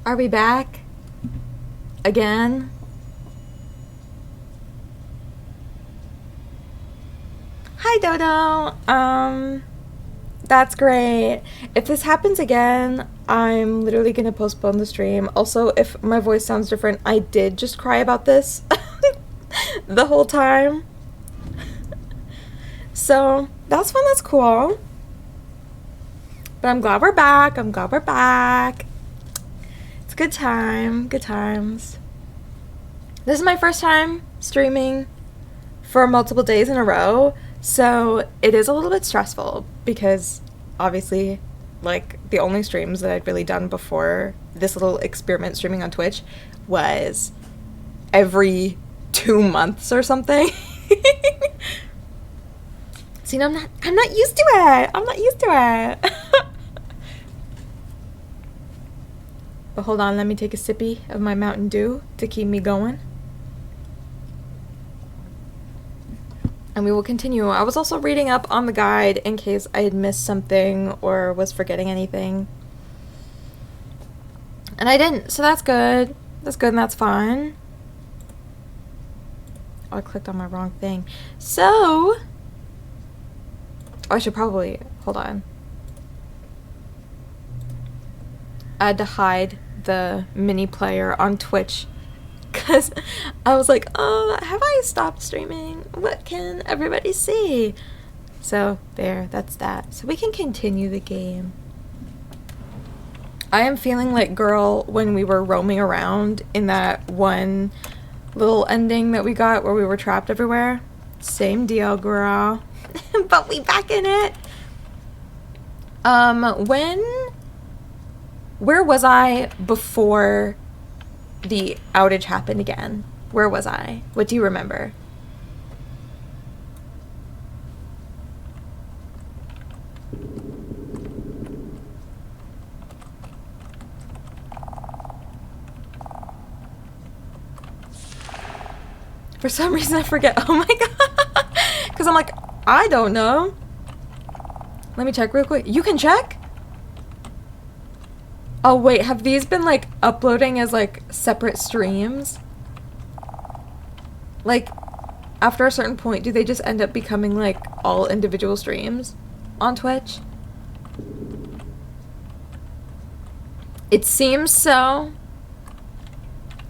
Are we back? Again? Hi, Dodo. That's great. If this happens again, I'm literally gonna postpone the stream. Also, if my voice sounds different, I did just cry about this the whole time. So, that's fun, that's cool. But I'm glad we're back. I'm glad we're back. It's a good time. Good times. This is my first time streaming for multiple days in a row, so it is a little bit stressful because obviously, like, the only streams that I'd really done before this little experiment streaming on Twitch was every 2 months or something. So, you know, I'm not used to it. I'm not used to it. But hold on, let me take a sippy of my Mountain Dew to keep me going. And we will continue. I was also reading up on the guide in case I had missed something or was forgetting anything. And I didn't, so that's good. That's good and that's fine. Oh, I clicked on my wrong thing. So, I should probably, hold on. I had to hide the mini player on Twitch because I was like, oh, have I stopped streaming? What can everybody see? So there, that's that. So we can continue the game. I am feeling like girl when we were roaming around in that one little ending that we got where we were trapped everywhere. Same deal, girl. But we back in it. Where was I before the outage happened again? Where was I? What do you remember? For some reason I forget. Oh my god. Because I'm like, I don't know. Let me check real quick. You can check? Oh wait, have these been like uploading as like separate streams? Like, after a certain point, do they just end up becoming like all individual streams on Twitch? It seems so.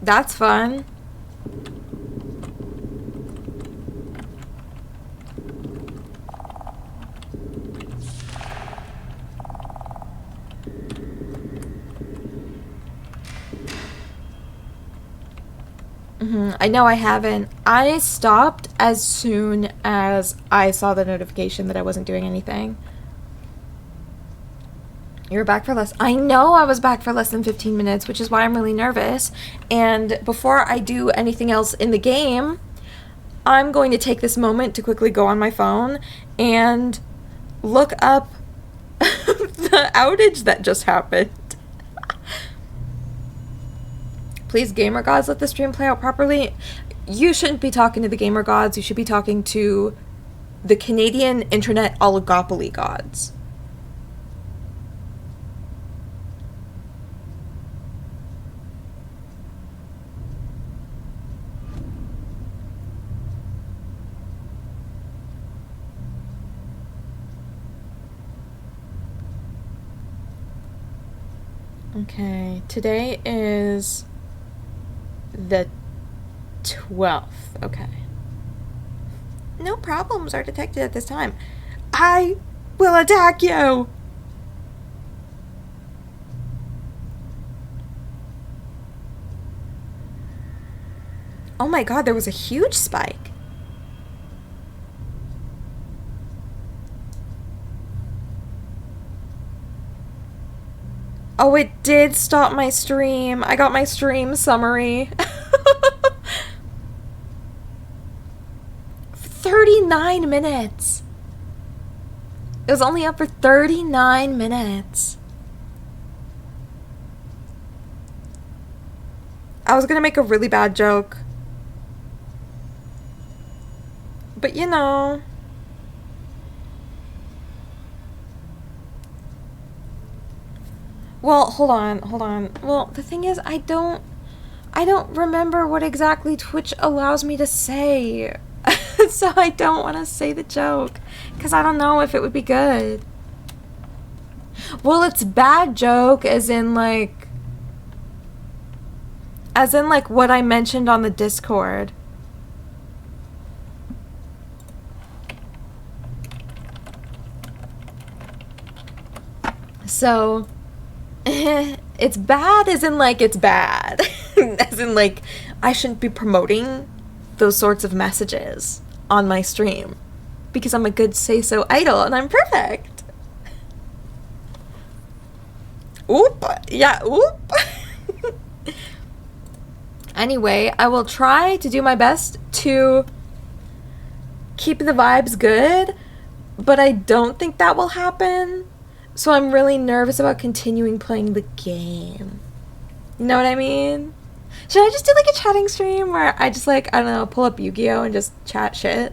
That's fun. I know I haven't. I stopped as soon as I saw the notification that I wasn't doing anything. You were back for less. I know I was back for less than 15 minutes, which is why I'm really nervous. And before I do anything else in the game, I'm going to take this moment to quickly go on my phone and look up the outage that just happened. Please, gamer gods, let the stream play out properly. You shouldn't be talking to the gamer gods. You should be talking to the Canadian internet oligopoly gods. Okay, today is the 12th. Okay. No problems are detected at this time. I will attack you! Oh my god, there was a huge spike. Oh, it did stop my stream. I got my stream summary. 39 minutes. It was only up for 39 minutes. I was gonna make a really bad joke. But you know. Well, hold on. Well, the thing is, I don't remember what exactly Twitch allows me to say. So I don't want to say the joke, because I don't know if it would be good. Well, it's bad joke as in like what I mentioned on the Discord. So it's bad as in like it's bad. As in like I shouldn't be promoting those sorts of messages on my stream because I'm a good say-so idol and I'm perfect. Oop. Yeah, oop. Anyway, I will try to do my best to keep the vibes good, but I don't think that will happen. So I'm really nervous about continuing playing the game. You know what I mean? Should I just do like a chatting stream where I just like, I don't know, pull up Yu-Gi-Oh and just chat shit?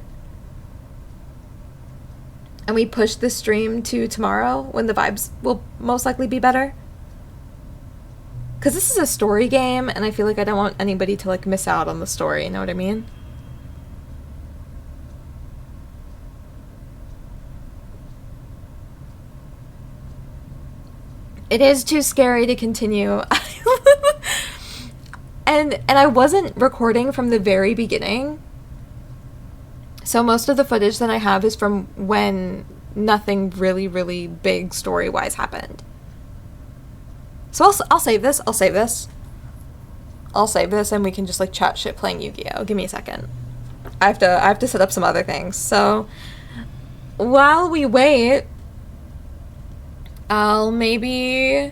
And we push the stream to tomorrow when the vibes will most likely be better? Because this is a story game and I feel like I don't want anybody to like miss out on the story, you know what I mean? It is too scary to continue. And I wasn't recording from the very beginning. So most of the footage that I have is from when nothing really, really big story-wise happened. So I'll save this. I'll save this and we can just like chat shit playing Yu-Gi-Oh. Give me a second. I have to set up some other things. So while we wait, I'll maybe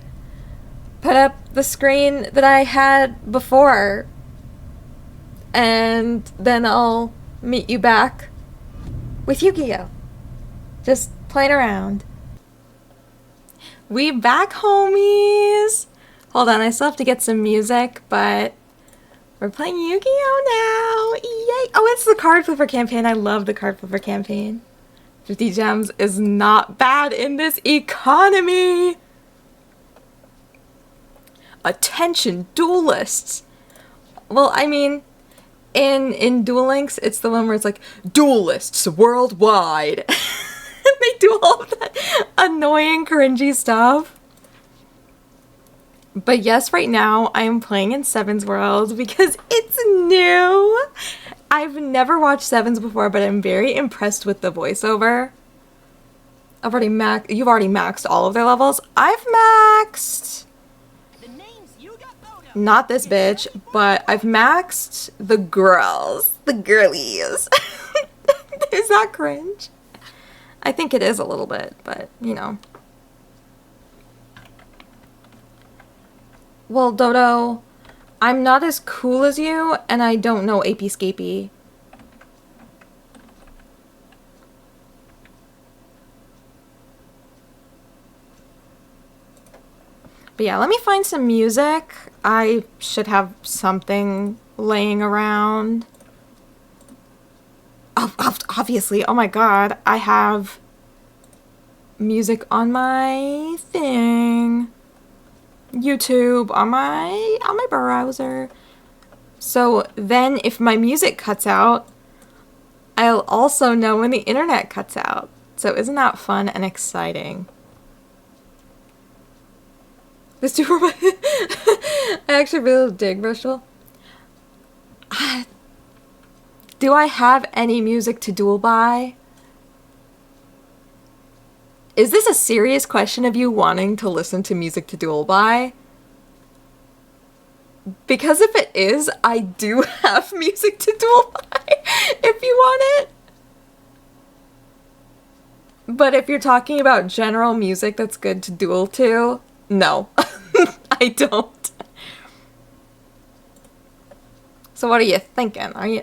put up the screen that I had before and then I'll meet you back with Yu-Gi-Oh. Just playing around. We back, homies! Hold on, I still have to get some music, but we're playing Yu-Gi-Oh now! Yay! Oh, it's the card flipper campaign. I love the card flipper campaign. 50 gems is not bad in this economy! Attention, duelists! Well, I mean, in Duel Links, it's the one where it's like, duelists worldwide! They do all of that annoying, cringy stuff. But yes, right now, I am playing in Seven's World because it's new! I've never watched Sevens before, but I'm very impressed with the voiceover. You've already maxed all of their levels. I've maxed... Not this bitch, but I've maxed the girls. The girlies. Is that cringe? I think it is a little bit, but, you know. Well, Dodo, I'm not as cool as you, and I don't know AP Scapey. But yeah, let me find some music. I should have something laying around. Oh, obviously, oh my god, I have music on my thing. YouTube on my browser. So then if my music cuts out, I'll also know when the internet cuts out. So isn't that fun and exciting? This too I actually really dig Bristol. Do I have any music to duel by? Is this a serious question of you wanting to listen to music to duel by? Because if it is, I do have music to duel by, if you want it. But if you're talking about general music that's good to duel to, no, I don't. So what are you thinking? Are you...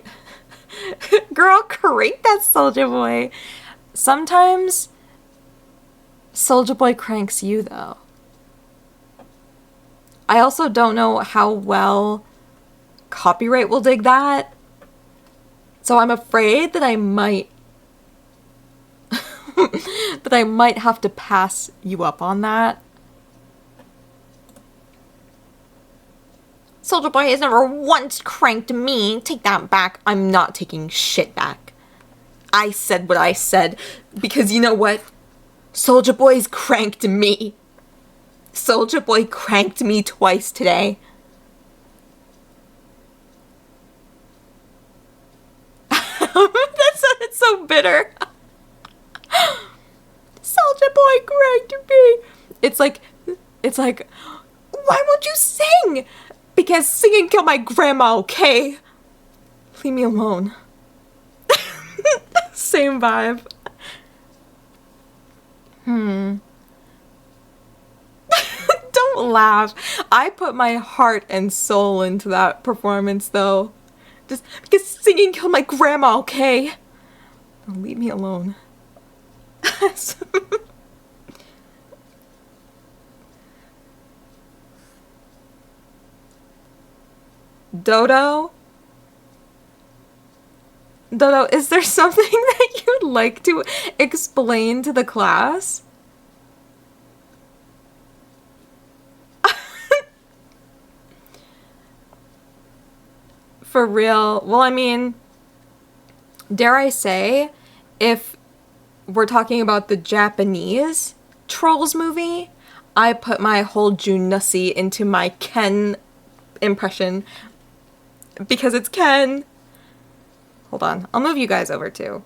Girl, create that Soulja Boy. Sometimes Soulja Boy cranks you, though. I also don't know how well copyright will dig that. So I'm afraid that I might that I might have to pass you up on that. Soldier Boy has never once cranked me. Take that back. I'm not taking shit back. I said what I said because you know what? Soldier Boy's cranked me. Soldier Boy cranked me twice today. That sounded so bitter. Soldier Boy cranked me. It's like, why won't you sing? Because singing killed my grandma, okay? Leave me alone. Same vibe. Don't laugh. I put my heart and soul into that performance, though. Just because singing killed my grandma, okay? Leave me alone. Dodo? Dodo, is there something that you'd like to explain to the class? For real? Well, I mean, dare I say, if we're talking about the Japanese Trolls movie, I put my whole Junussi into my Ken impression because it's Ken. Hold on, I'll move you guys over too.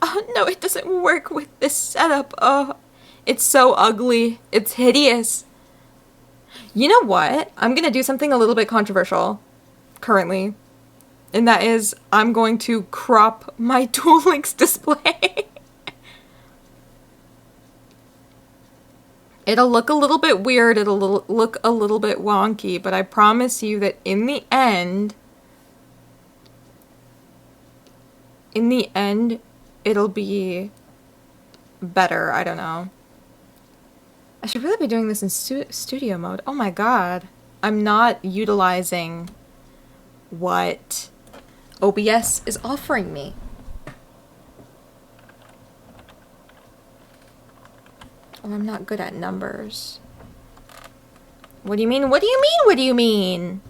Oh no, it doesn't work with this setup. Oh, it's so ugly. It's hideous. You know what? I'm gonna do something a little bit controversial currently. And that is, I'm going to crop my Duel Links display. It'll look a little bit weird, it'll look a little bit wonky, but I promise you that in the end, it'll be better. I don't know. I should really be doing this in studio mode. Oh my god. I'm not utilizing what OBS is offering me. Oh, I'm not good at numbers. What do you mean? What do you mean? What do you mean?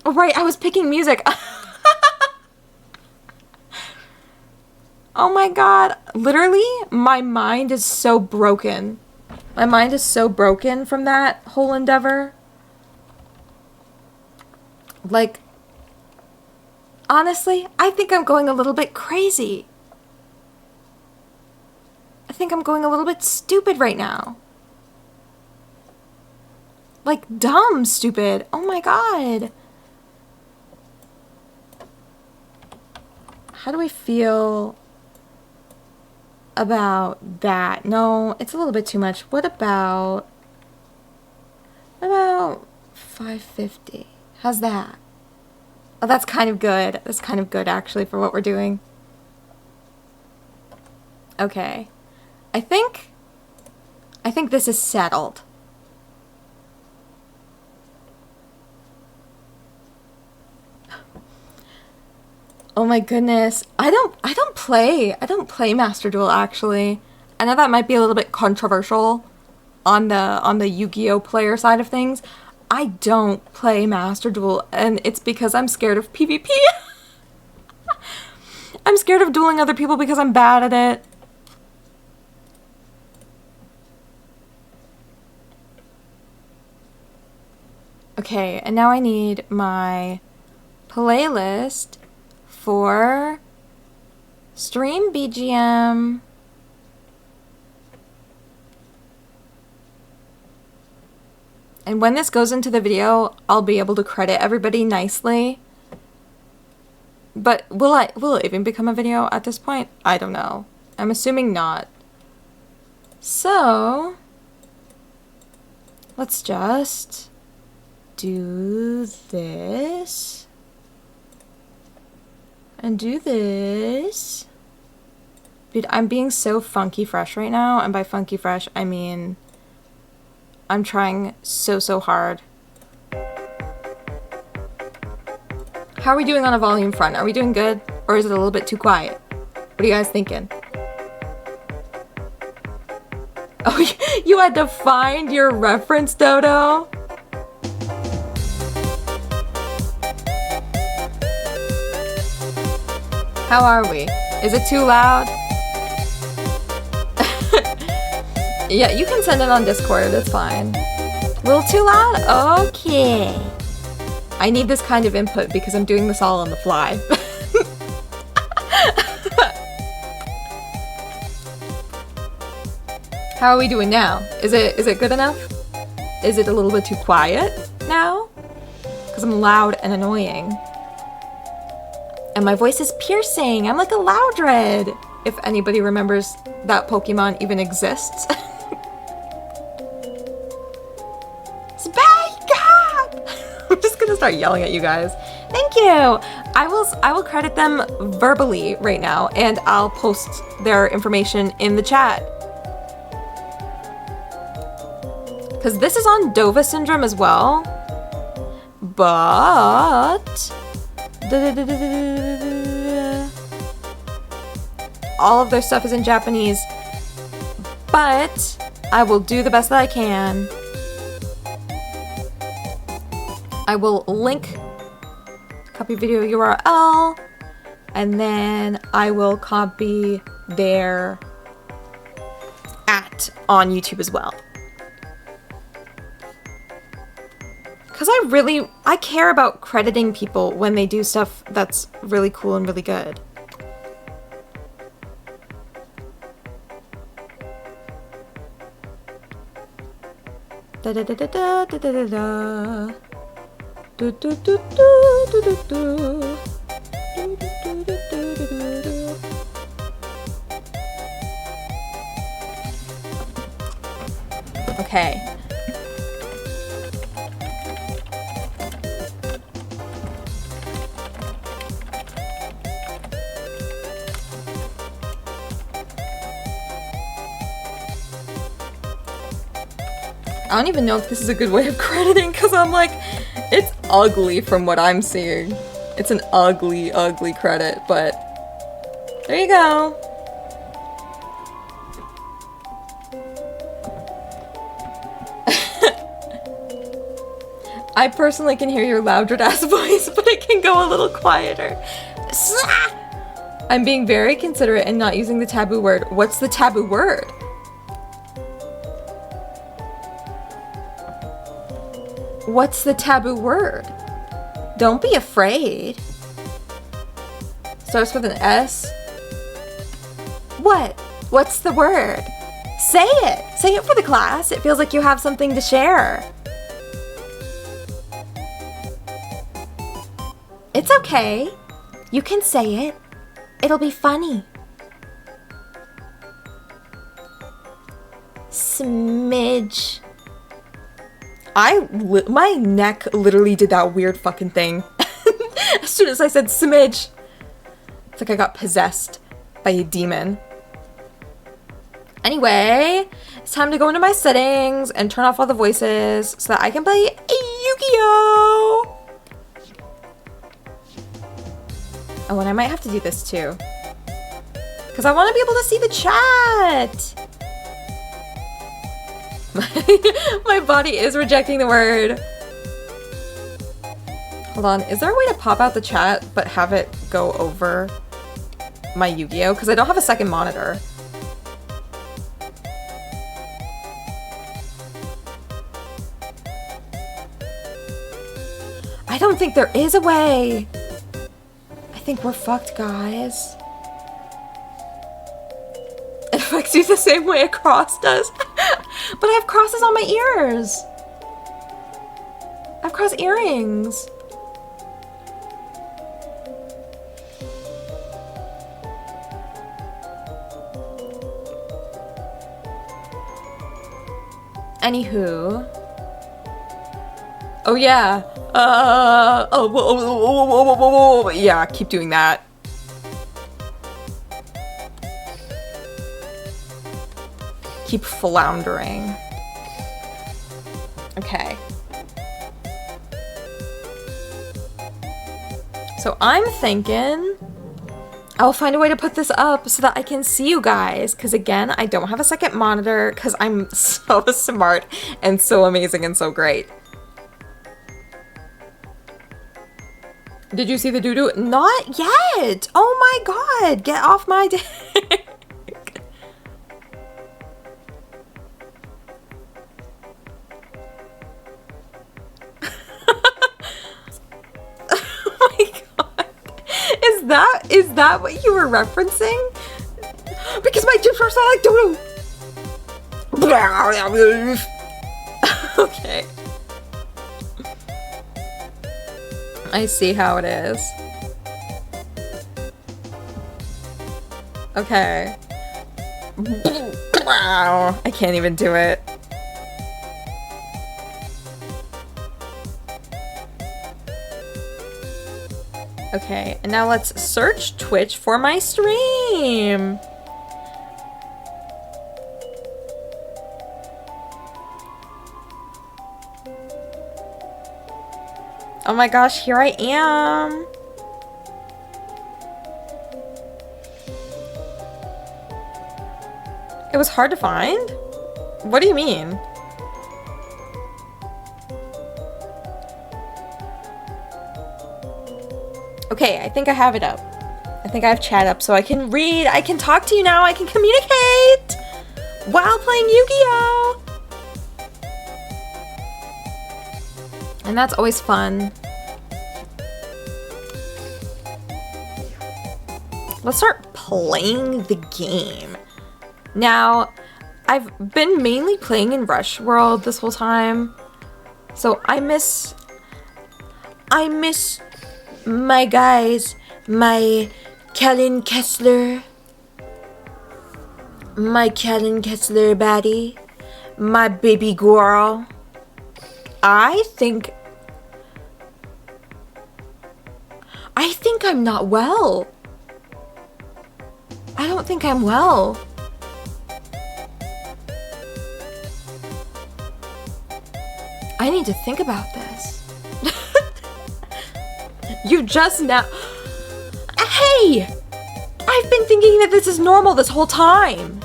Oh, right, I was picking music. Oh my god. Literally, my mind is so broken. My mind is so broken from that whole endeavor. Like, honestly, I think I'm going a little bit crazy. I think I'm going a little bit stupid right now. Like, dumb stupid. Oh my god. How do I feel about that? No, it's a little bit too much. What about 550? How's that? Oh, that's kind of good. That's kind of good, actually, for what we're doing. Okay. I think this is settled. Oh my goodness. I don't play Master Duel, actually. I know that might be a little bit controversial on the Yu-Gi-Oh player side of things. I don't play Master Duel, and it's because I'm scared of PvP. I'm scared of dueling other people because I'm bad at it. Okay, and now I need my playlist for stream BGM. And when this goes into the video, I'll be able to credit everybody nicely. But will it even become a video at this point? I don't know. I'm assuming not. So, let's just do this. And do this. Dude, I'm being so funky fresh right now. And by funky fresh, I mean I'm trying so hard. How are we doing on a volume front? Are we doing good? Or is it a little bit too quiet? What are you guys thinking? Oh, you had to find your reference, Dodo? How are we? Is it too loud? Yeah, you can send it on Discord, it's fine. A little too loud? Okay. I need this kind of input because I'm doing this all on the fly. How are we doing now? Is it good enough? Is it a little bit too quiet now? Because I'm loud and annoying. And my voice is piercing. I'm like a Loudred. If anybody remembers that Pokemon even exists. I'm just gonna start yelling at you guys. Thank you. I will credit them verbally right now, and I'll post their information in the chat. Because this is on Dova syndrome as well. But all of their stuff is in Japanese. But I will do the best that I can. I will link copy video URL, and then I will copy their @ on YouTube as well. Because I care about crediting people when they do stuff that's really cool and really good. Da da da da da da da da. Do, do, do, do, do, do, do. Do, do, do, do, do, do, do. Okay. I don't even know if this is a good way of crediting because I'm like, it's ugly from what I'm seeing. It's an ugly, ugly credit, but there you go. I personally can hear your Loudred ass voice, but it can go a little quieter. I'm being very considerate and not using the taboo word. What's the taboo word? What's the taboo word? Don't be afraid. Starts with an S. What? What's the word? Say it. Say it for the class. It feels like you have something to share. It's okay. You can say it. It'll be funny. Smidge. My neck literally did that weird fucking thing. As soon as I said smidge. It's like I got possessed by a demon. Anyway, it's time to go into my settings and turn off all the voices so that I can play Yu-Gi-Oh! Oh, and I might have to do this too. Because I want to be able to see the chat! My body is rejecting the word. Hold on, is there a way to pop out the chat but have it go over my Yu-Gi-Oh? Because I don't have a second monitor. I don't think there is a way. I think we're fucked, guys. It affects you the same way a cross does. But I have crosses on my ears. I have cross earrings. Anywho. Oh yeah. Yeah, keep doing that. Keep floundering. Okay. So I'm thinking I'll find a way to put this up so that I can see you guys. Because again, I don't have a second monitor because I'm so smart and so amazing and so great. Did you see the doo-doo? Not yet! Oh my god! Get off my dick! Oh my god! Is that what you were referencing? Because my tips are so like doo-doo! Okay. I see how it is. Okay. I can't even do it. Okay, and now let's search Twitch for my stream. Oh my gosh, here I am. It was hard to find? What do you mean? Okay, I think I have it up. I think I have chat up so I can read, I can talk to you now, I can communicate while playing Yu-Gi-Oh! And that's always fun. Let's start playing the game. Now, I've been mainly playing in Rush World this whole time. So I miss my guys, my Kellen Kessler baddie, my baby girl. I think I'm not well. I don't think I'm well. I need to think about this. You just now... Hey! I've been thinking that this is normal this whole time.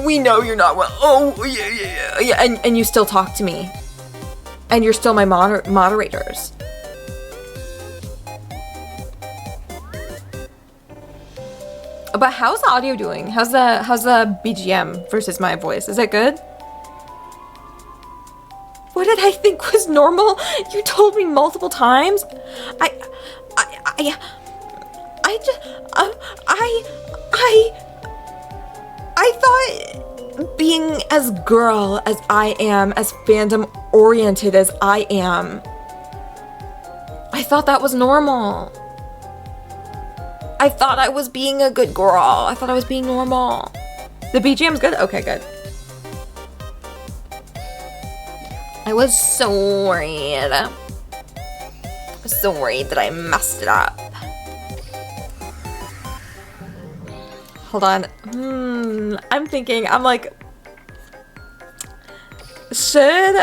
We know you're not well. Oh, yeah. And you still talk to me. And you're still my moderators. But how's the audio doing? How's the BGM versus my voice? Is it good? What did I think was normal? You told me multiple times. I thought being as girl as I am, as fandom oriented as I am, I thought that was normal. I thought I was being a good girl. I thought I was being normal. The BGM's good? Okay, good. I was so worried. I was so worried that I messed it up. Hold on. I'm thinking, I'm like, should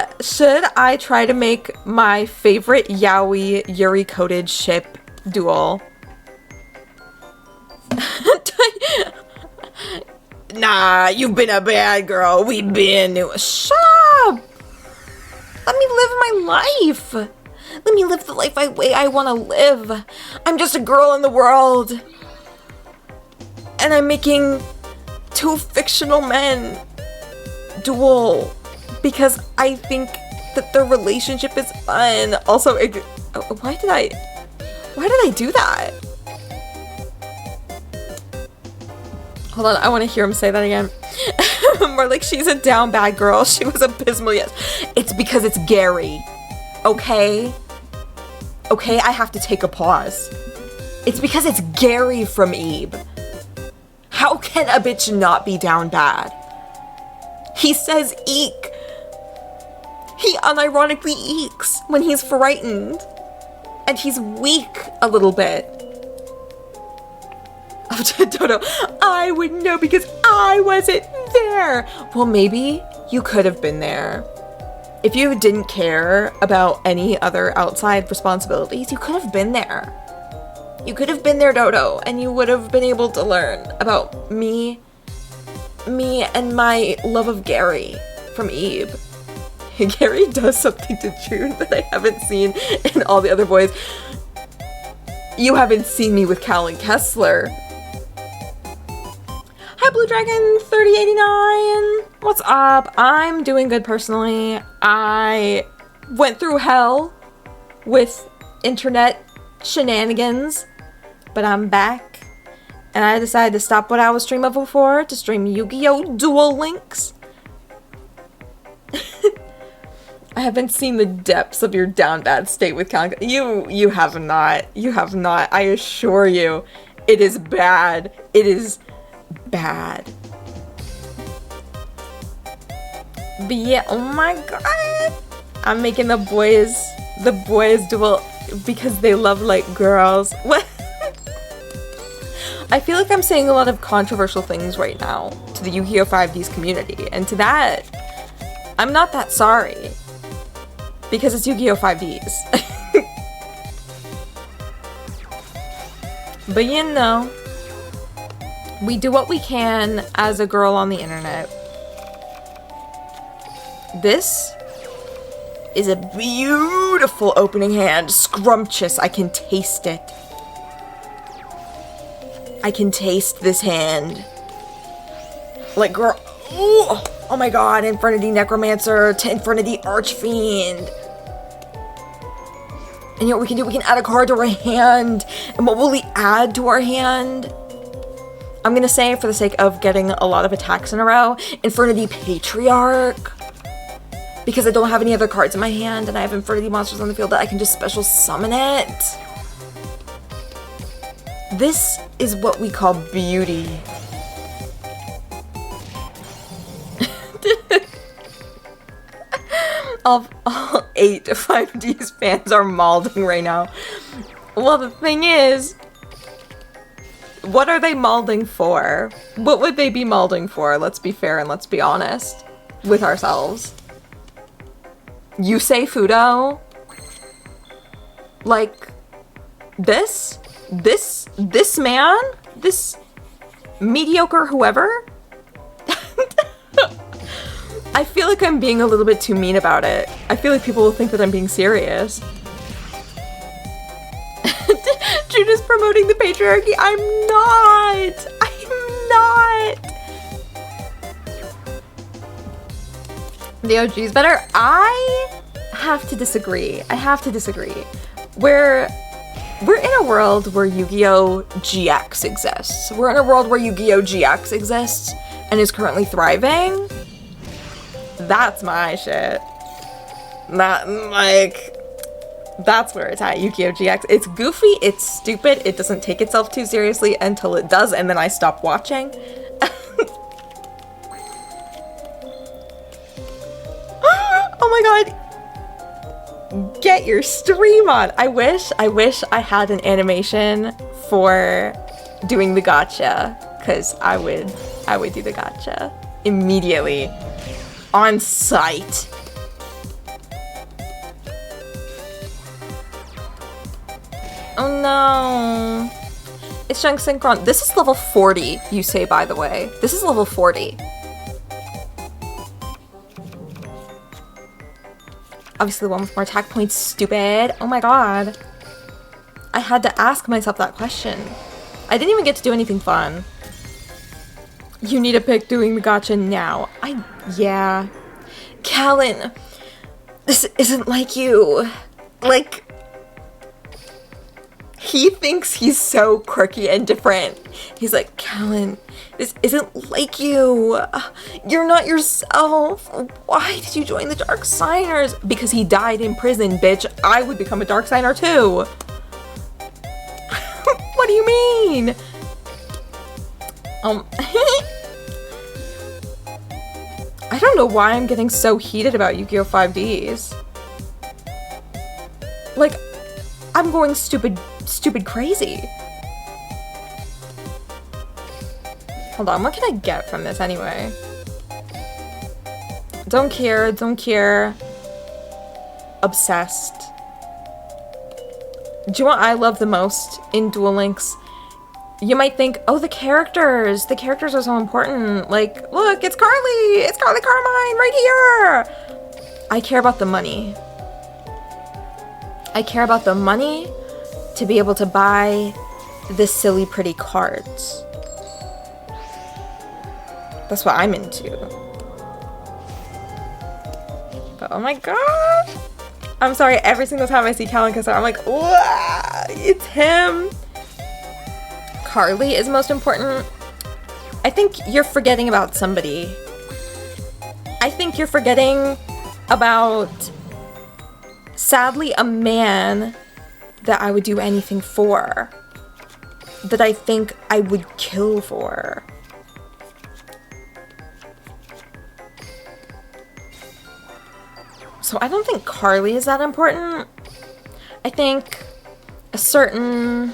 I try to make my favorite yaoi Yuri coded ship duel? Nah, you've been a bad girl. We've been... Shut up! Let me live my life. Let me live the life way I want to live. I'm just a girl in the world. And I'm making two fictional men duel because I think that their relationship is fun. Also, why did I do that? Hold on, I want to hear him say that again. More like, she's a down bad girl. She was abysmal, yes. It's because it's Gary. Okay? Okay, I have to take a pause. It's because it's Gary from Ebe. How can a bitch not be down bad? He says eek. He unironically eeks when he's frightened. And he's weak a little bit. Dodo, I wouldn't know because I wasn't there. Well, maybe you could have been there. If you didn't care about any other outside responsibilities, you could have been there. You could have been there, Dodo, and you would have been able to learn about me and my love of Gary from Eve. Gary does something to June that I haven't seen in all the other boys. You haven't seen me with Cal and Kessler. Hi, Blue Dragon 3089. What's up? I'm doing good personally. I went through hell with internet shenanigans, but I'm back. And I decided to stop what I was streaming before to stream Yu-Gi-Oh! Duel Links. I haven't seen the depths of your down bad state with Cal. You have not. You have not. I assure you. It is bad. It is bad. But yeah, oh my god. I'm making the boys duel because they love like girls. What? I feel like I'm saying a lot of controversial things right now to the Yu-Gi-Oh! 5D's community, and to that, I'm not that sorry. Because it's Yu-Gi-Oh! 5Ds. But you know, we do what we can as a girl on the internet. This is a beautiful opening hand. Scrumptious. I can taste it. I can taste this hand. Like, girl. Ooh. Oh my god, Infernity Necromancer to Infernity Archfiend. And you know what we can do? We can add a card to our hand. And what will we add to our hand? I'm gonna say, for the sake of getting a lot of attacks in a row, Infernity Patriarch. Because I don't have any other cards in my hand and I have Infernity monsters on the field that I can just special summon it. This is what we call beauty. all 8 5D's fans are malding right now. Well, the thing is, what are they malding for? What would they be malding for? Let's be fair and let's be honest with ourselves. You say Fudo? Like, this man? This mediocre whoever? I feel like I'm being a little bit too mean about it. I feel like people will think that I'm being serious. June is promoting the patriarchy. I'm not! The OG's better? I have to disagree. We're in a world where Yu-Gi-Oh! GX exists. We're in a world where Yu-Gi-Oh! GX exists and is currently thriving. That's my shit. Not like, that's where it's at, Yu-Gi-Oh! GX. It's goofy, it's stupid, it doesn't take itself too seriously until it does, and then I stop watching. Oh my god! Get your stream on! I wish I had an animation for doing the gacha, because I would do the gacha immediately. On site. Oh no. It's Junk Synchron. This is level 40, you say, by the way. This is level 40. Obviously the one with more attack points, stupid. Oh my god. I had to ask myself that question. I didn't even get to do anything fun. You need a pick doing the gacha now. Yeah. Callan, this isn't like you. Like, he thinks he's so quirky and different. He's like, Callan, this isn't like you. You're not yourself. Why did you join the Dark Signers? Because he died in prison, bitch. I would become a Dark Signer too. What do you mean? I don't know why I'm getting so heated about Yu-Gi-Oh! 5Ds. Like, I'm going stupid crazy. Hold on, what can I get from this anyway? Don't care. Obsessed. Do you know what I love the most in Duel Links? You might think, oh, the characters are so important. Like, look, it's Carly! It's Carly Carmine right here! I care about the money. I care about the money to be able to buy the silly pretty cards. That's what I'm into. But oh my god! I'm sorry, every single time I see Callan Kessler, I'm like, wow, it's him! Carly is most important. I think you're forgetting about somebody. I think you're forgetting about, sadly, a man that I would do anything for. That I think I would kill for. So I don't think Carly is that important. I think a certain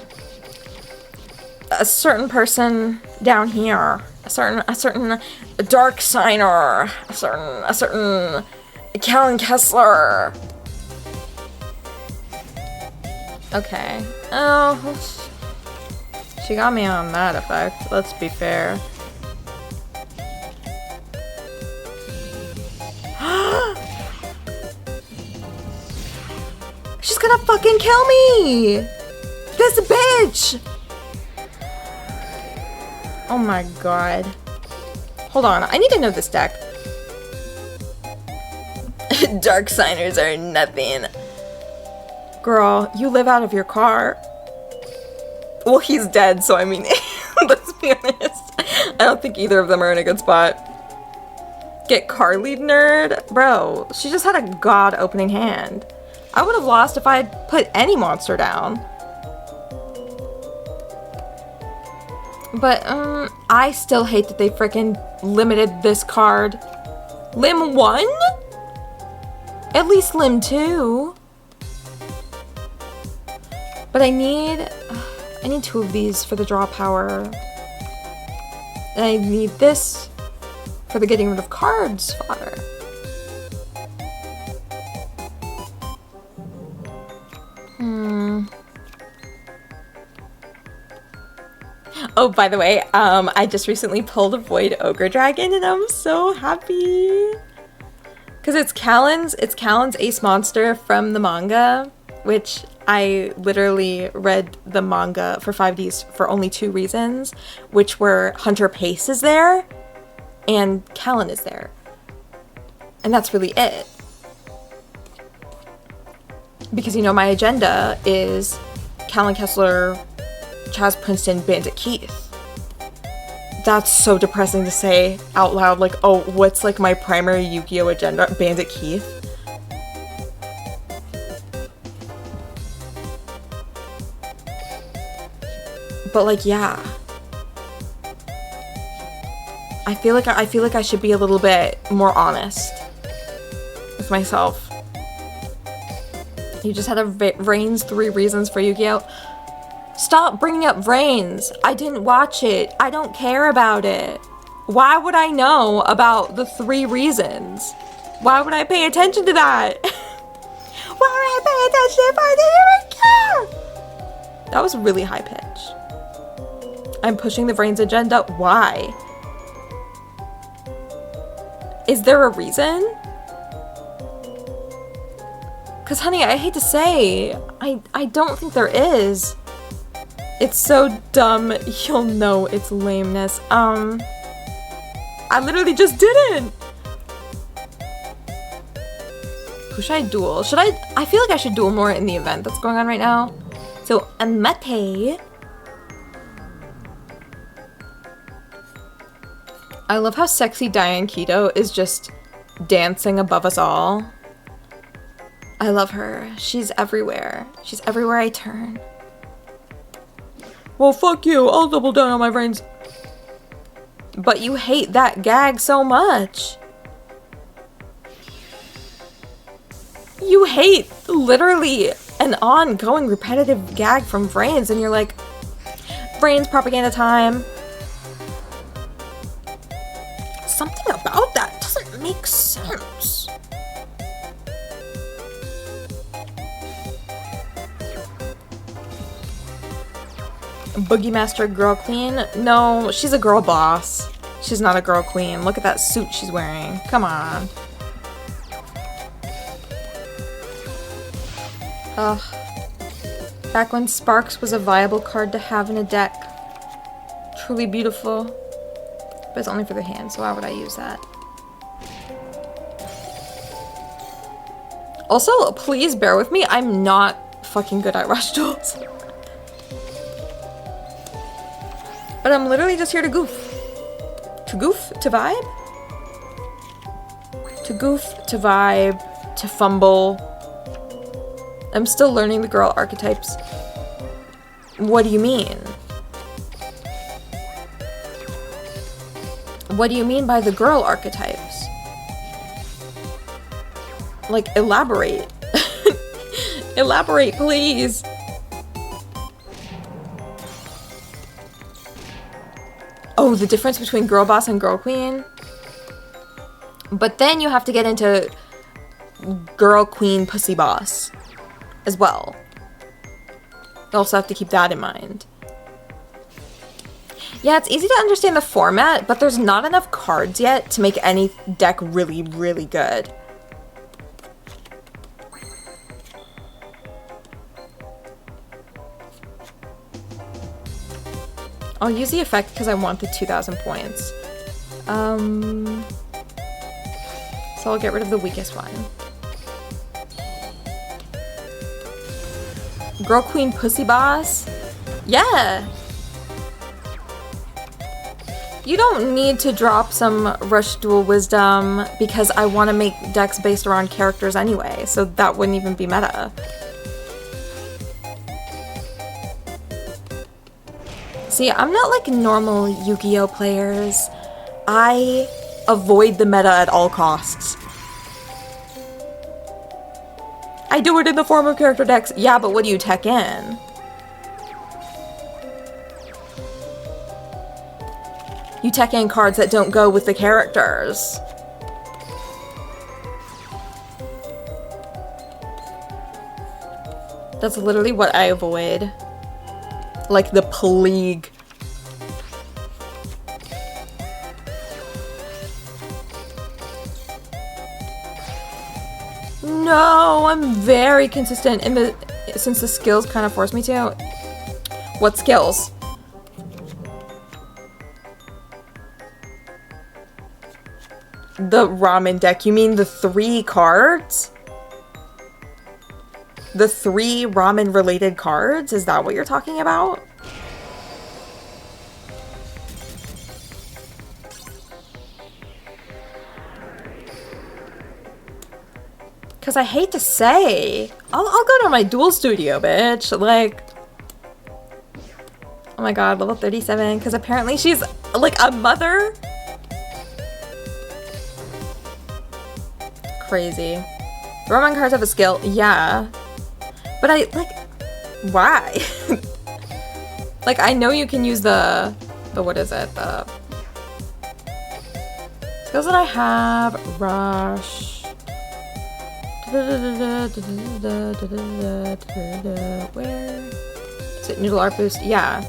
person down here, a certain dark signer, a certain Callan Kessler. Okay. Oh, she got me on that effect. Let's be fair. She's gonna fucking kill me! This bitch! Oh my god. Hold on, I need to know this deck. Dark signers are nothing. Girl, you live out of your car. Well, he's dead, so I mean, let's be honest. I don't think either of them are in a good spot. Get Carly, nerd? Bro, she just had a god opening hand. I would have lost if I had put any monster down. But, I still hate that they frickin' limited this card. Lim 1? At least Lim 2. But I need 2 of these for the draw power. And I need this for the getting rid of cards fodder. Oh, by the way, I just recently pulled a Void Ogre Dragon and I'm so happy. Cause it's Callan's ace monster from the manga, which I literally read the manga for 5Ds for only 2 reasons, which were Hunter Pace is there and Callan is there. And that's really it. Because, you know, my agenda is Callan Kessler, Chaz Princeton, Bandit Keith. That's so depressing to say out loud, like, oh, what's like my primary Yu-Gi-Oh agenda? Bandit Keith. But like, yeah. I feel like I should be a little bit more honest with myself. You just had a Vrain's 3 reasons for Yu-Gi-Oh. Stop bringing up Vrain's. I didn't watch it. I don't care about it. Why would I know about the 3 reasons? Why would I pay attention to that? Why would I pay attention if I didn't even care? That was really high pitch. I'm pushing the Vrain's agenda. Why? Is there a reason? Cause honey, I hate to say, I don't think there is. It's so dumb, you'll know it's lameness. I literally just didn't! Who should I duel? I feel like I should duel more in the event that's going on right now. So, Amate. I love how sexy Diane Keto is just dancing above us all. I love her. She's everywhere. She's everywhere I turn. Well, fuck you. I'll double down on my brains. But you hate that gag so much. You hate literally an ongoing repetitive gag from Vrain's, and you're like, Vrain's propaganda time. Something about that doesn't make sense. Boogie Master Girl Queen? No, she's a girl boss. She's not a girl queen. Look at that suit she's wearing. Come on. Ugh. Back when Sparks was a viable card to have in a deck. Truly beautiful. But it's only for the hand, so why would I use that? Also, please bear with me. I'm not fucking good at rush duels. But I'm literally just here to goof. To goof? To vibe? To goof, to vibe, to fumble. I'm still learning the girl archetypes. What do you mean? What do you mean by the girl archetypes? Like, elaborate. Elaborate, please. Oh, the difference between girl boss and girl queen? But then you have to get into girl queen pussy boss as well. You also have to keep that in mind. Yeah, it's easy to understand the format, but there's not enough cards yet to make any deck really, really good. I'll use the effect because I want the 2,000 points. So I'll get rid of the weakest one. Girl Queen Pussy Boss? Yeah! You don't need to drop some Rush Duel Wisdom because I want to make decks based around characters anyway, so that wouldn't even be meta. See, I'm not like normal Yu-Gi-Oh players. I avoid the meta at all costs. I do it in the form of character decks. Yeah, but what do you tech in? You tech in cards that don't go with the characters. That's literally what I avoid. Like the plague. No, I'm very consistent in the since the skills kind of force me to. What skills? The ramen deck. You mean the 3 cards? The 3 ramen related cards? Is that what you're talking about? Because I hate to say, I'll go to my duel studio, bitch. Like, oh my god, level 37. Because apparently she's like a mother. Crazy. Roman cards have a skill. Yeah. But I, like, why? Like, I know you can use the what is it? The skills that I have. Rush. Where? Is it Noodle Art Boost? Yeah.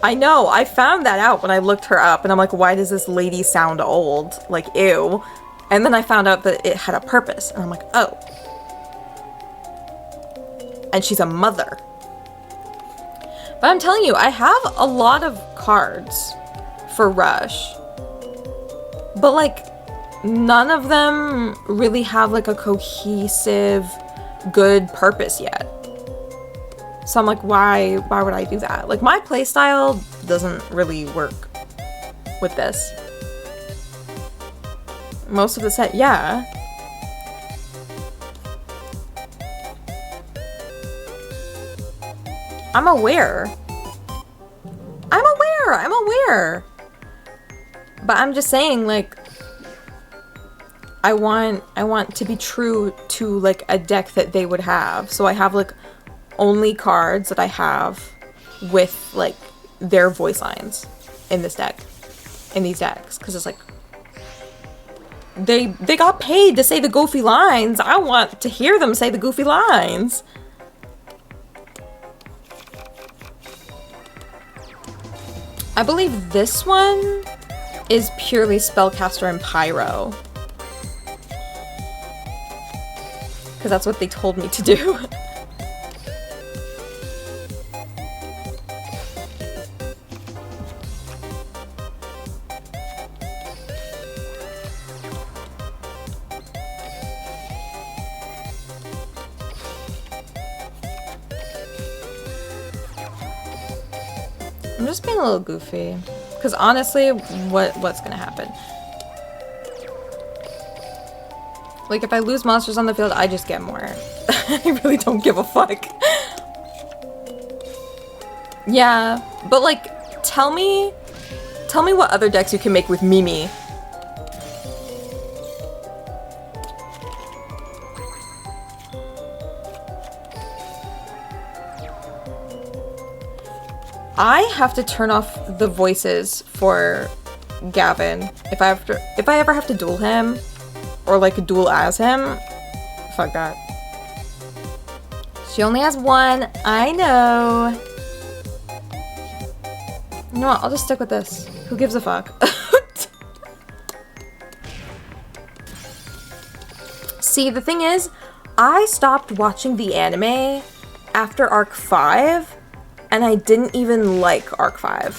I know, I found that out when I looked her up, and I'm like, why does this lady sound old? Like, ew. And then I found out that it had a purpose, and I'm like, oh. And she's a mother. But I'm telling you, I have a lot of cards for Rush. But, like, none of them really have, like, a cohesive, good purpose yet. So I'm like, why would I do that? Like, my playstyle doesn't really work with this. Most of the set, yeah. I'm aware. I'm aware. But I'm just saying, like, I want to be true to, like, a deck that they would have. So I have, like, only cards that I have with, like, their voice lines in this deck, in these decks, because it's like they got paid to say the goofy lines. I want to hear them say the goofy lines. I believe this one is purely Spellcaster and Pyro. Because that's what they told me to do. I'm just being a little goofy. Because honestly, what's gonna happen? Like, if I lose monsters on the field, I just get more. I really don't give a fuck. Yeah, but like, tell me what other decks you can make with Mimi. I have to turn off the voices for Gavin if I ever have to duel him, or like duel as him. Fuck that. She only has one. I know. You know what? I'll just stick with this. Who gives a fuck? See, the thing is, I stopped watching the anime after Arc 5. And I didn't even like Arc 5.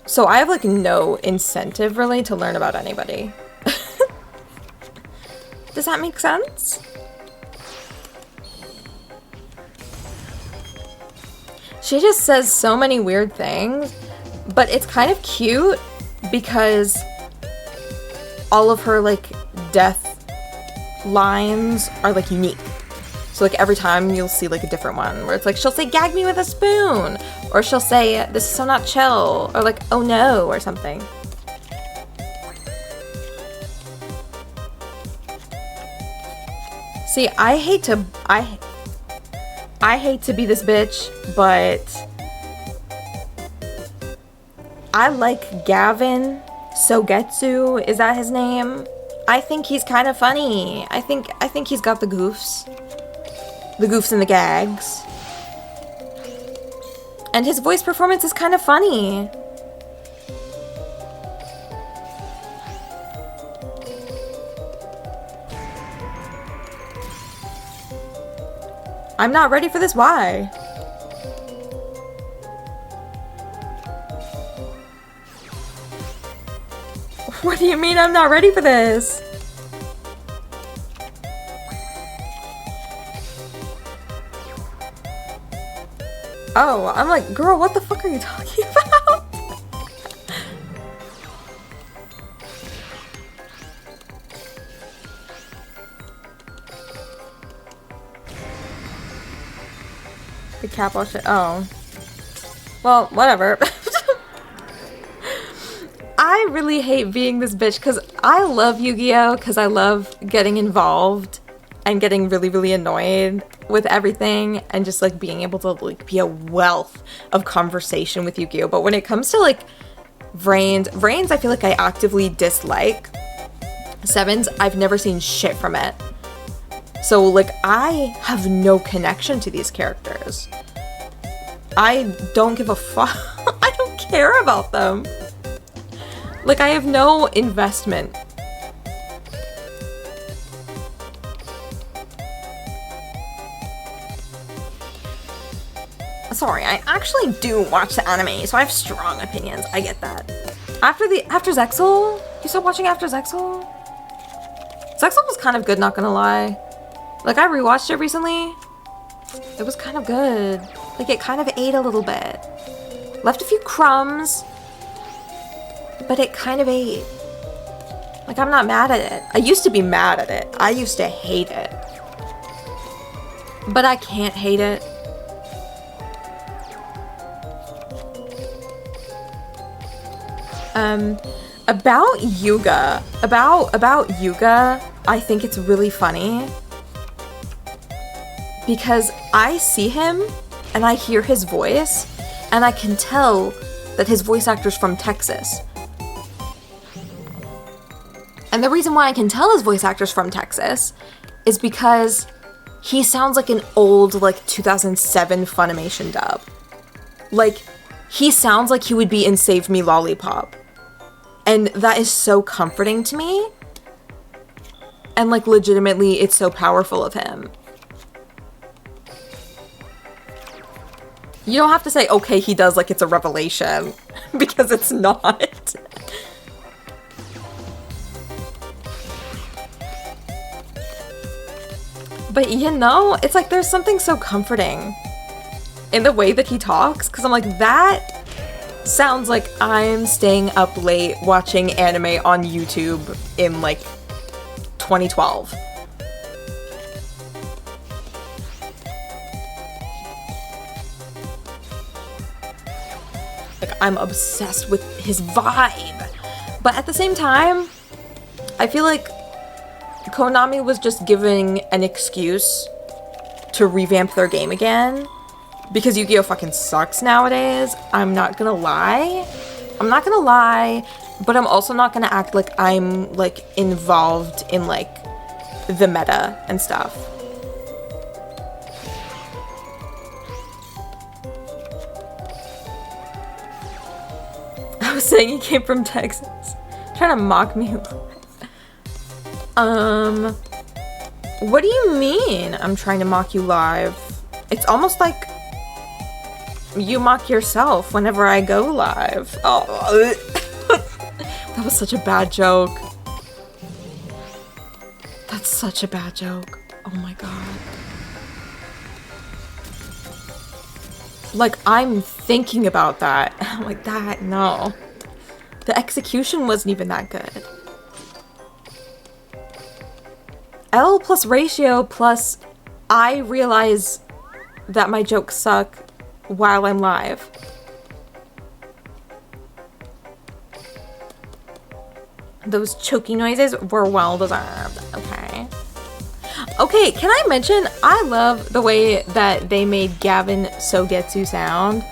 So I have like no incentive really to learn about anybody. Does that make sense? She just says so many weird things, but it's kind of cute because all of her like death lines are like unique. So like every time you'll see like a different one where it's like she'll say gag me with a spoon, or she'll say this is so not chill, or like oh no, or something. See, I hate to be this bitch, but I like Gavin Sogetsu, is that his name? I think he's kind of funny. I think he's got the goofs. The goofs and the gags. And his voice performance is kind of funny. I'm not ready for this, why? What do you mean I'm not ready for this? Oh, I'm like, girl, what the fuck are you talking about? The cap all shit. Oh. Well, whatever. I really hate being this bitch because I love Yu-Gi-Oh! Because I love getting involved and getting really, really annoyed with everything and just like being able to like be a wealth of conversation with Yu-Gi-Oh! But when it comes to like Vrains, I feel like I actively dislike. Sevens, I've never seen shit from it. So like I have no connection to these characters. I don't give a fuck. I don't care about them. Like I have no investment. Sorry, I actually do watch the anime, so I have strong opinions. I get that. After Zexal? You stopped watching after Zexal? Zexal was kind of good, not gonna lie. Like, I rewatched it recently. It was kind of good. Like, it kind of ate a little bit. Left a few crumbs, but it kind of ate. Like, I'm not mad at it. I used to be mad at it. I used to hate it. But I can't hate it. About Yuga, about Yuga, I think it's really funny because I see him and I hear his voice and I can tell that his voice actor's from Texas. And the reason why I can tell his voice actor's from Texas is because he sounds like an old, like, 2007 Funimation dub. Like, he sounds like he would be in Save Me Lollipop. And that is so comforting to me. And like legitimately, it's so powerful of him. You don't have to say, okay, he does like it's a revelation, because it's not. But you know, it's like there's something so comforting in the way that he talks, because I'm like, that sounds like I'm staying up late watching anime on YouTube in like 2012. Like, I'm obsessed with his vibe. But at the same time, I feel like Konami was just giving an excuse to revamp their game again. Because Yu-Gi-Oh! Fucking sucks nowadays. I'm not gonna lie. I'm not gonna lie. But I'm also not gonna act like I'm, like, involved in, like, the meta and stuff. I was saying he came from Texas. Trying to mock me. What do you mean I'm trying to mock you live? It's almost like you mock yourself whenever I go live. Oh, that was such a bad joke. That's such a bad joke. Oh my god. Like, I'm thinking about that. I'm like, that, no. The execution wasn't even that good. L plus ratio plus I realize that my jokes suck while I'm live. Those choky noises were well deserved. Okay. Okay, can I mention, I love the way that they made Gavin Sogetsu sound.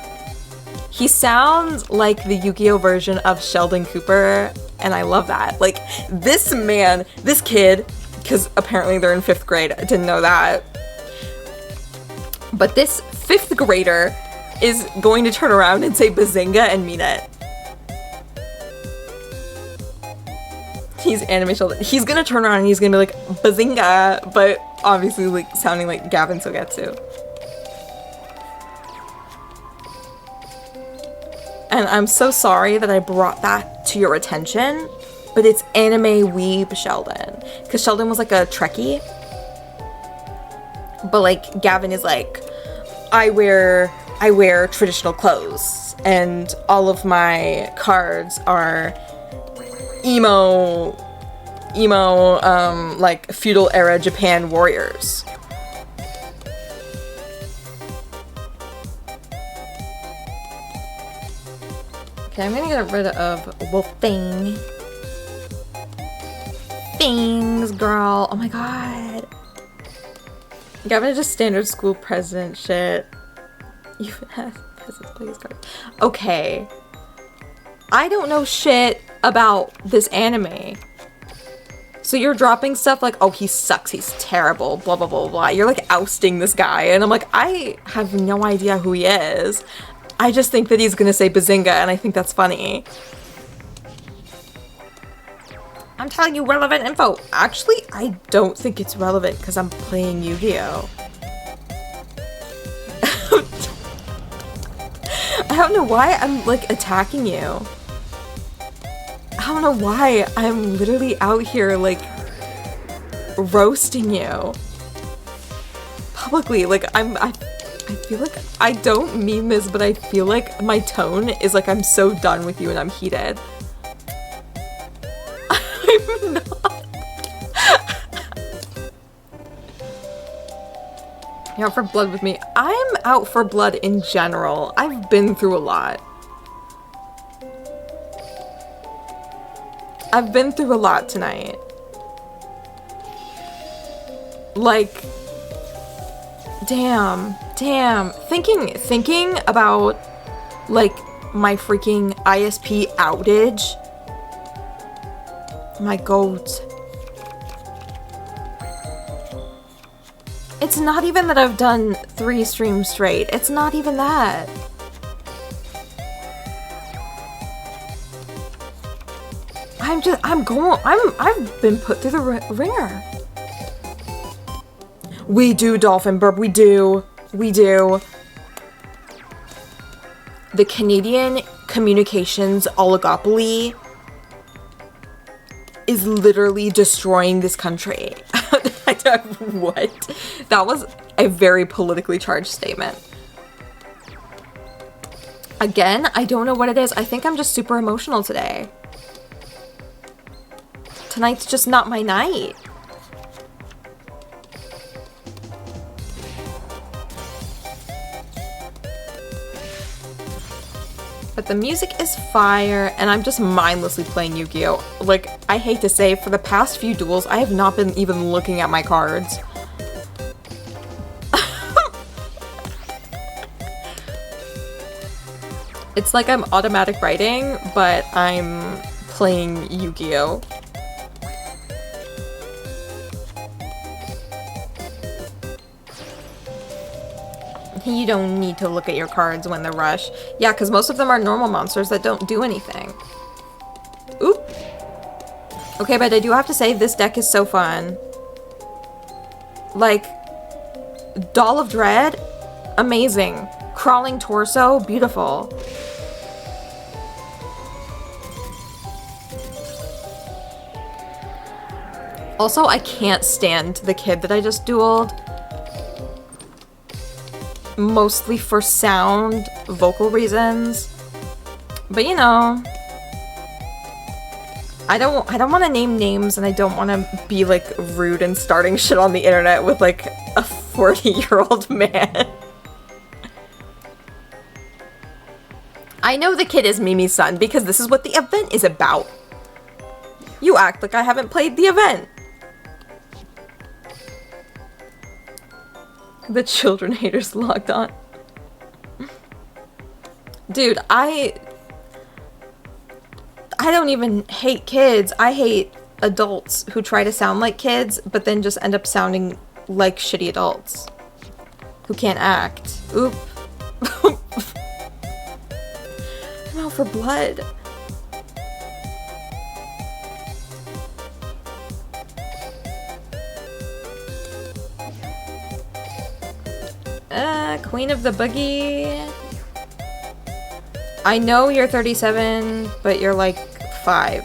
He sounds like the Yu-Gi-Oh version of Sheldon Cooper, and I love that. Like, this man, this kid, because apparently they're in 5th grade, I didn't know that. But this 5th grader is going to turn around and say Bazinga and mean it. He's anime Sheldon. He's gonna turn around and he's gonna be like, Bazinga, but obviously like sounding like Gavin Sogetsu. And I'm so sorry that I brought that to your attention, but it's anime weeb Sheldon. Because Sheldon was like a Trekkie. But like Gavin is like, I wear traditional clothes and all of my cards are emo, like feudal era Japan warriors. Okay, I'm gonna get rid of Wolfing. Things, girl. Oh my god. Gavin is just standard school president shit. You have peasants play his cards. Okay. I don't know shit about this anime. So you're dropping stuff like, oh, he sucks, he's terrible, blah, blah, blah, blah. You're like ousting this guy. And I'm like, I have no idea who he is. I just think that he's gonna say Bazinga, and I think that's funny. I'm telling you relevant info. Actually, I don't think it's relevant because I'm playing Yu-Gi-Oh! I don't know why I'm like attacking you. I don't know why I'm literally out here like roasting you publicly. Like I feel like I don't mean this, but I feel like my tone is like I'm so done with you and I'm heated. I'm not. You're out for blood with me. I'm out for blood in general. I've been through a lot. I've been through a lot tonight. Like, damn. Thinking about, like, my freaking ISP outage. My goat. It's not even that I've done 3 streams straight. It's not even that. I've been put through the ringer. We do, Dolphin Burp, we do. We do. The Canadian communications oligopoly is literally destroying this country. What? That was a very politically charged statement. Again, I don't know what it is. I think I'm just super emotional today. Tonight's just not my night. But the music is fire, and I'm just mindlessly playing Yu-Gi-Oh! Like, I hate to say, for the past few duels, I have not been even looking at my cards. It's like I'm automatic writing, but I'm playing Yu-Gi-Oh! You don't need to look at your cards when they're rush. Yeah, because most of them are normal monsters that don't do anything. Oop. Okay, but I do have to say, this deck is so fun. Like, Doll of Dread, amazing. Crawling Torso, beautiful. Also, I can't stand the kid that I just dueled. Mostly for sound, vocal reasons. But you know, I don't want to name names, and I don't want to be like rude and starting shit on the internet with like a 40-year-old man. I know the kid is Mimi's son because this is what the event is about. You act like I haven't played the event. The children haters logged on. Dude, I don't even hate kids. I hate adults who try to sound like kids, but then just end up sounding like shitty adults who can't act. Oop. I'm out for blood. Queen of the Boogie. I know you're 37, but you're like 5.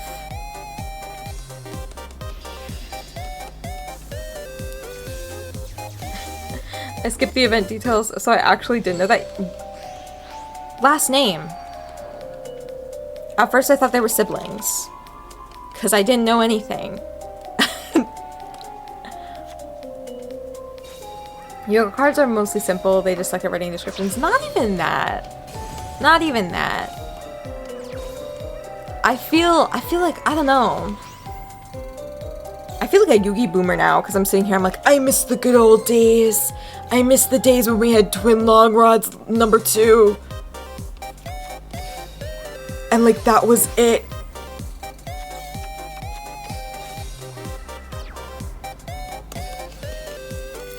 I skipped the event details, so I actually didn't know that. Last name. At first I thought they were siblings, because I didn't know anything. Yoga cards are mostly simple, they just suck at writing descriptions. Not even that. Not even that. I feel like, I don't know. I feel like a Yugi boomer now, because I'm sitting here, I'm like, I miss the good old days. I miss the days when we had Twin Long Rods #2. And like, that was it.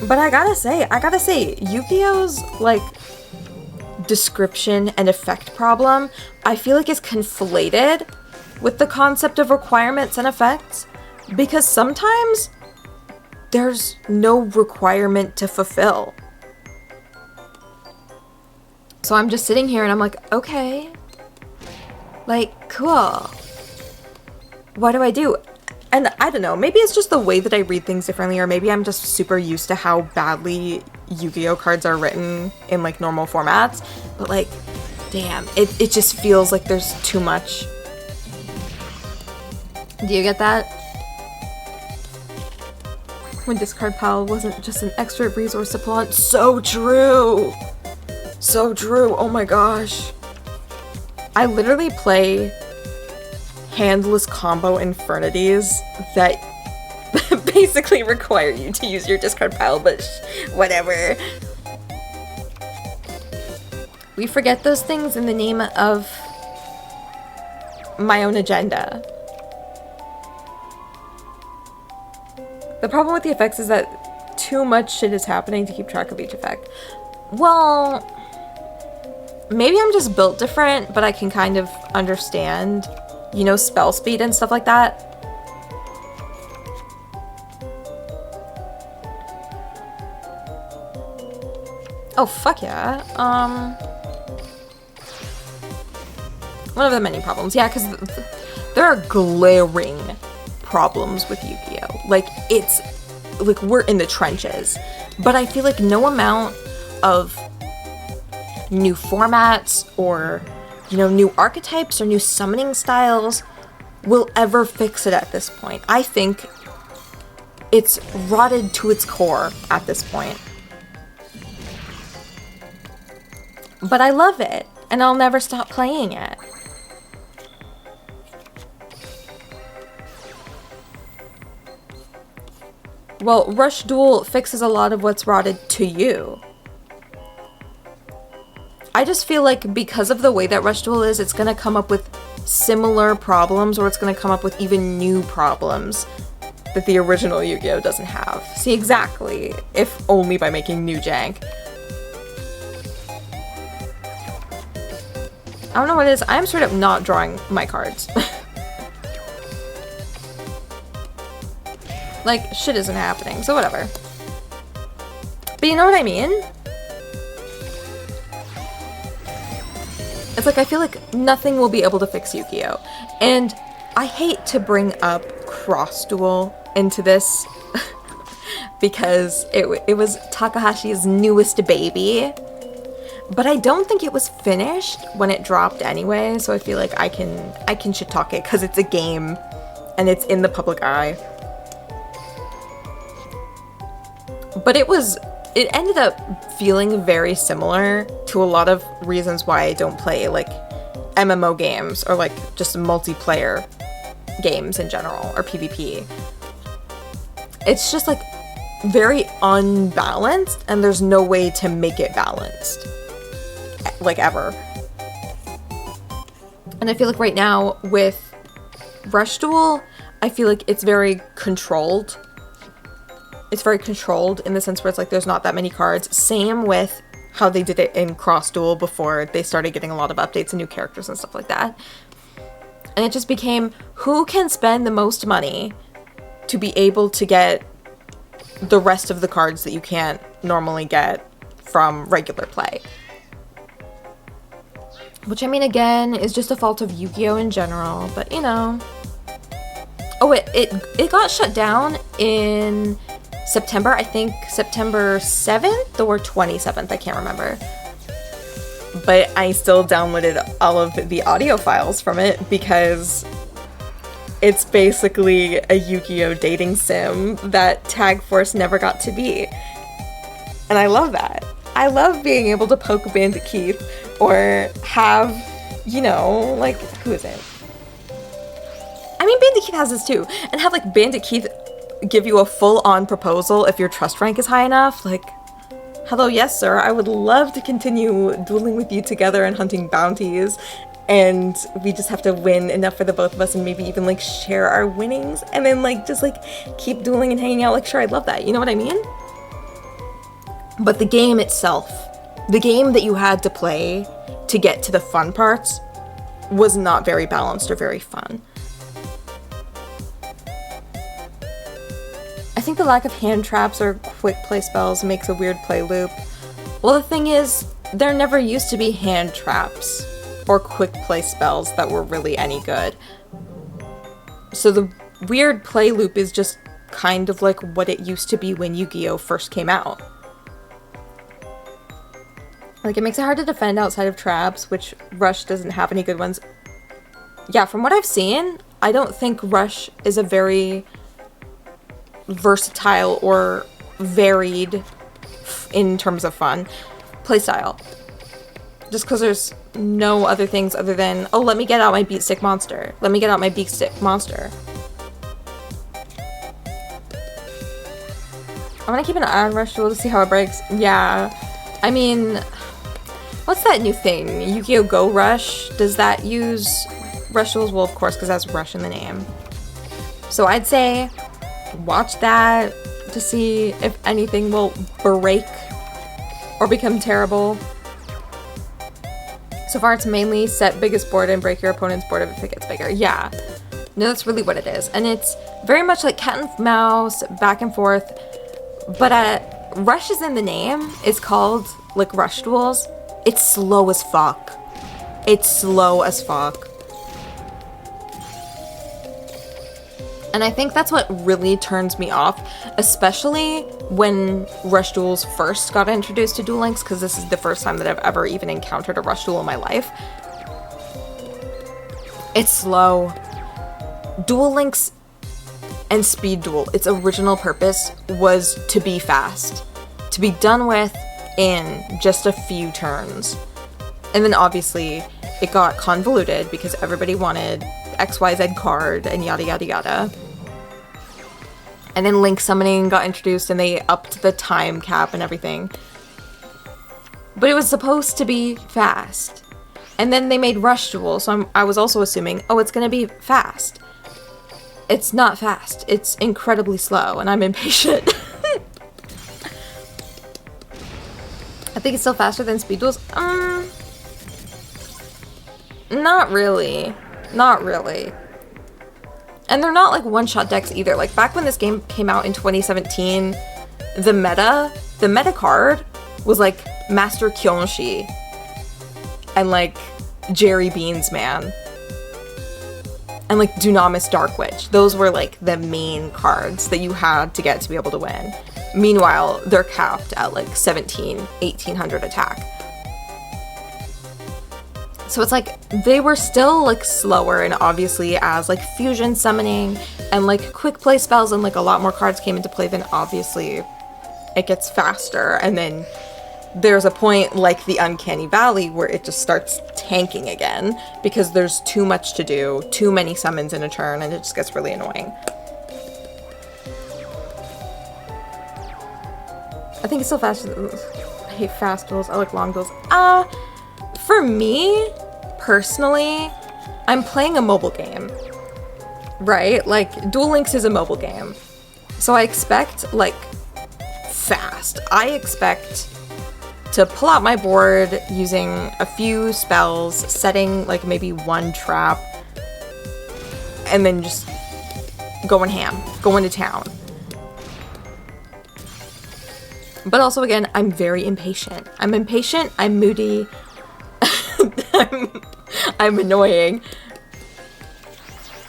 But I gotta say, Yu-Gi-Oh's, like, description and effect problem, I feel like is conflated with the concept of requirements and effects, because sometimes there's no requirement to fulfill. So I'm just sitting here and I'm like, okay, like, cool. What do I do? And I don't know, maybe it's just the way that I read things differently, or maybe I'm just super used to how badly Yu-Gi-Oh cards are written in like normal formats, but like, damn, it just feels like there's too much. Do you get that? When Discard Pile wasn't just an extra resource to pull on. So true! So true, oh my gosh. I literally play handless combo infernities that basically require you to use your discard pile, but whatever. We forget those things in the name of my own agenda. The problem with the effects is that too much shit is happening to keep track of each effect. Well, maybe I'm just built different, but I can kind of understand you know, spell speed and stuff like that. Oh, fuck yeah. One of the many problems. Yeah, because there are glaring problems with Yu-Gi-Oh! Like, it's... like, we're in the trenches. But I feel like no amount of new formats or, you know, new archetypes or new summoning styles will ever fix it at this point. I think it's rotted to its core at this point. But I love it, and I'll never stop playing it. Well, Rush Duel fixes a lot of what's rotted to you. I just feel like because of the way that Rush Duel is, it's gonna come up with similar problems, or it's gonna come up with even new problems that the original Yu-Gi-Oh! Doesn't have. See, exactly. If only by making new jank. I don't know what it is. I'm straight up not drawing my cards. Like, shit isn't happening, so whatever. But you know what I mean? It's like, I feel like nothing will be able to fix Yu-Gi-Oh! And I hate to bring up Cross Duel into this because it was Takahashi's newest baby. But I don't think it was finished when it dropped anyway, so I feel like I can shit talk it because it's a game and it's in the public eye. But it ended up feeling very similar to a lot of reasons why I don't play like MMO games or like just multiplayer games in general or PvP. It's just like very unbalanced and there's no way to make it balanced. Like ever. And I feel like right now with Rush Duel, I feel like it's very controlled. It's very controlled in the sense where it's like there's not that many cards. Same with how they did it in Cross Duel before they started getting a lot of updates and new characters and stuff like that. And it just became who can spend the most money to be able to get the rest of the cards that you can't normally get from regular play. Which, I mean, again, is just a fault of Yu-Gi-Oh! In general, but, you know. Oh, it got shut down in September, I think September 7th or 27th, I can't remember. But I still downloaded all of the audio files from it because it's basically a Yu-Gi-Oh! Dating sim that Tag Force never got to be. And I love that. I love being able to poke Bandit Keith or have, you know, like, who is it? I mean, Bandit Keith has this too. And have, like, Bandit Keith give you a full-on proposal if your trust rank is high enough. Like, hello, yes, sir. I would love to continue dueling with you together and hunting bounties. And we just have to win enough for the both of us and maybe even, like, share our winnings. And then, like, just, like, keep dueling and hanging out. Like, sure, I'd love that. You know what I mean? But the game itself, the game that you had to play to get to the fun parts was not very balanced or very fun. I think the lack of hand traps or quick play spells makes a weird play loop. Well, the thing is, there never used to be hand traps or quick play spells that were really any good. So the weird play loop is just kind of like what it used to be when Yu-Gi-Oh! First came out. Like, it makes it hard to defend outside of traps, which Rush doesn't have any good ones. Yeah, from what I've seen, I don't think Rush is a very versatile or varied, in terms of fun, playstyle. Just because there's no other things other than, oh, let me get out my beat stick monster. Let me get out my beat stick monster. I'm gonna keep an eye on Rush Duel to see how it breaks. Yeah, I mean, what's that new thing? Yu-Gi-Oh! Go Rush? Does that use Rush Duels? Well, of course, because it has Rush in the name. So I'd say watch that to see if anything will break or become terrible. So far, it's mainly set biggest board and break your opponent's board if it gets bigger. Yeah. No, that's really what it is. And it's very much like cat and mouse, back and forth. But Rush is in the name. It's called, like, Rush Duels. It's slow as fuck. It's slow as fuck. And I think that's what really turns me off, especially when Rush Duels first got introduced to Duel Links, because this is the first time that I've ever even encountered a Rush Duel in my life. It's slow. Duel Links and Speed Duel, its original purpose was to be fast, to be done with in just a few turns. And then obviously it got convoluted because everybody wanted XYZ card and yada yada yada. And then Link Summoning got introduced and they upped the time cap and everything. But it was supposed to be fast. And then they made Rush Duel, so I was also assuming, oh, it's gonna be fast. It's not fast. It's incredibly slow, and I'm impatient. I think it's still faster than Speed Duels. Not really. Not really. And they're not like one-shot decks either. Like back when this game came out in 2017, the meta card was like Master Kyonshi and like Jerry Beans Man and like Dunamis Dark Witch. Those were like the main cards that you had to get to be able to win. Meanwhile, they're capped at like 1800 attack. So it's like, they were still like slower, and obviously as like fusion summoning and like quick play spells and like a lot more cards came into play, then obviously it gets faster. And then there's a point like the Uncanny Valley where it just starts tanking again because there's too much to do, too many summons in a turn, and it just gets really annoying. I think it's still faster than, I hate fast duels, I like long duels. For me, personally, I'm playing a mobile game, right? Like, Duel Links is a mobile game. So I expect, like, fast. I expect to pull out my board using a few spells, setting, like, maybe one trap, and then just going ham, going to town. But also, again, I'm very impatient. I'm impatient, I'm moody, I'm annoying.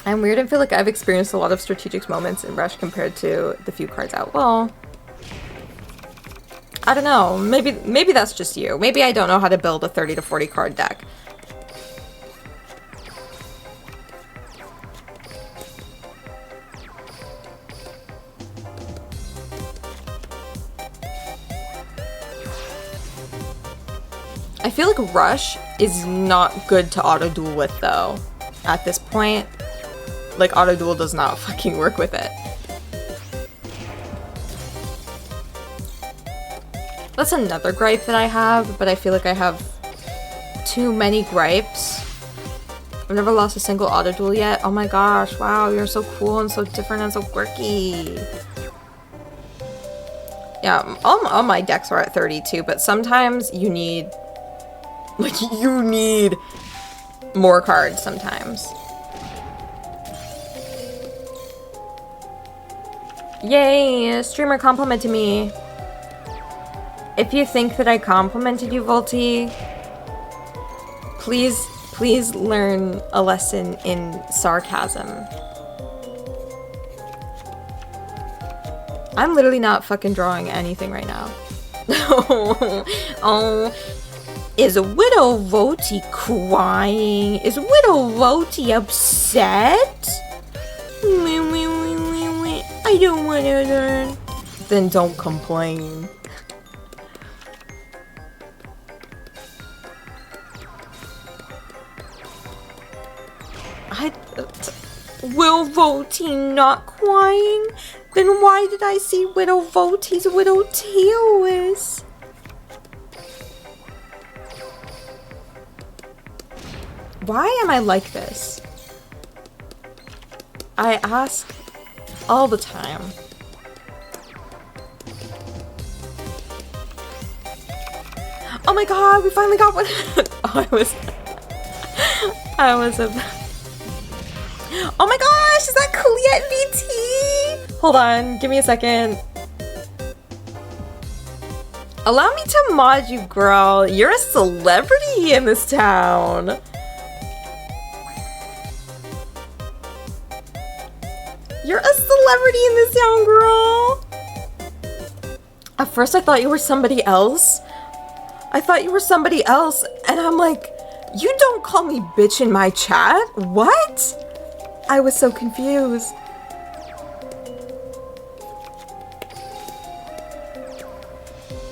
I'm weird and feel like I've experienced a lot of strategic moments in Rush compared to the few cards out. Well, I don't know. Maybe that's just you. Maybe I don't know how to build a 30 to 40 card deck. I feel like Rush is not good to auto-duel with, though, at this point. Like, auto-duel does not fucking work with it. That's another gripe that I have, but I feel like I have too many gripes. I've never lost a single auto-duel yet. Oh my gosh, wow, you're so cool and so different and so quirky. Yeah, all my decks are at 32, but sometimes you need... like, you need more cards sometimes. Yay! A streamer complimented me. If you think that I complimented you, Volty, please learn a lesson in sarcasm. I'm literally not fucking drawing anything right now. Oh. Is Widow Voti crying? Is Widow Voti upset? I don't want to learn. Then don't complain. Will Voti not crying? Then why did I see Widow Voti's Widow tearless? Why am I like this? I ask all the time. Oh my god, we finally got one. Oh, I was a... Oh my gosh, is that Juliet VT? Hold on, give me a second. Allow me to mod you, girl. You're a celebrity in this town. You're a celebrity in this town, girl. At first I thought you were somebody else. I thought you were somebody else, and I'm like, you don't call me bitch in my chat? What? I was so confused.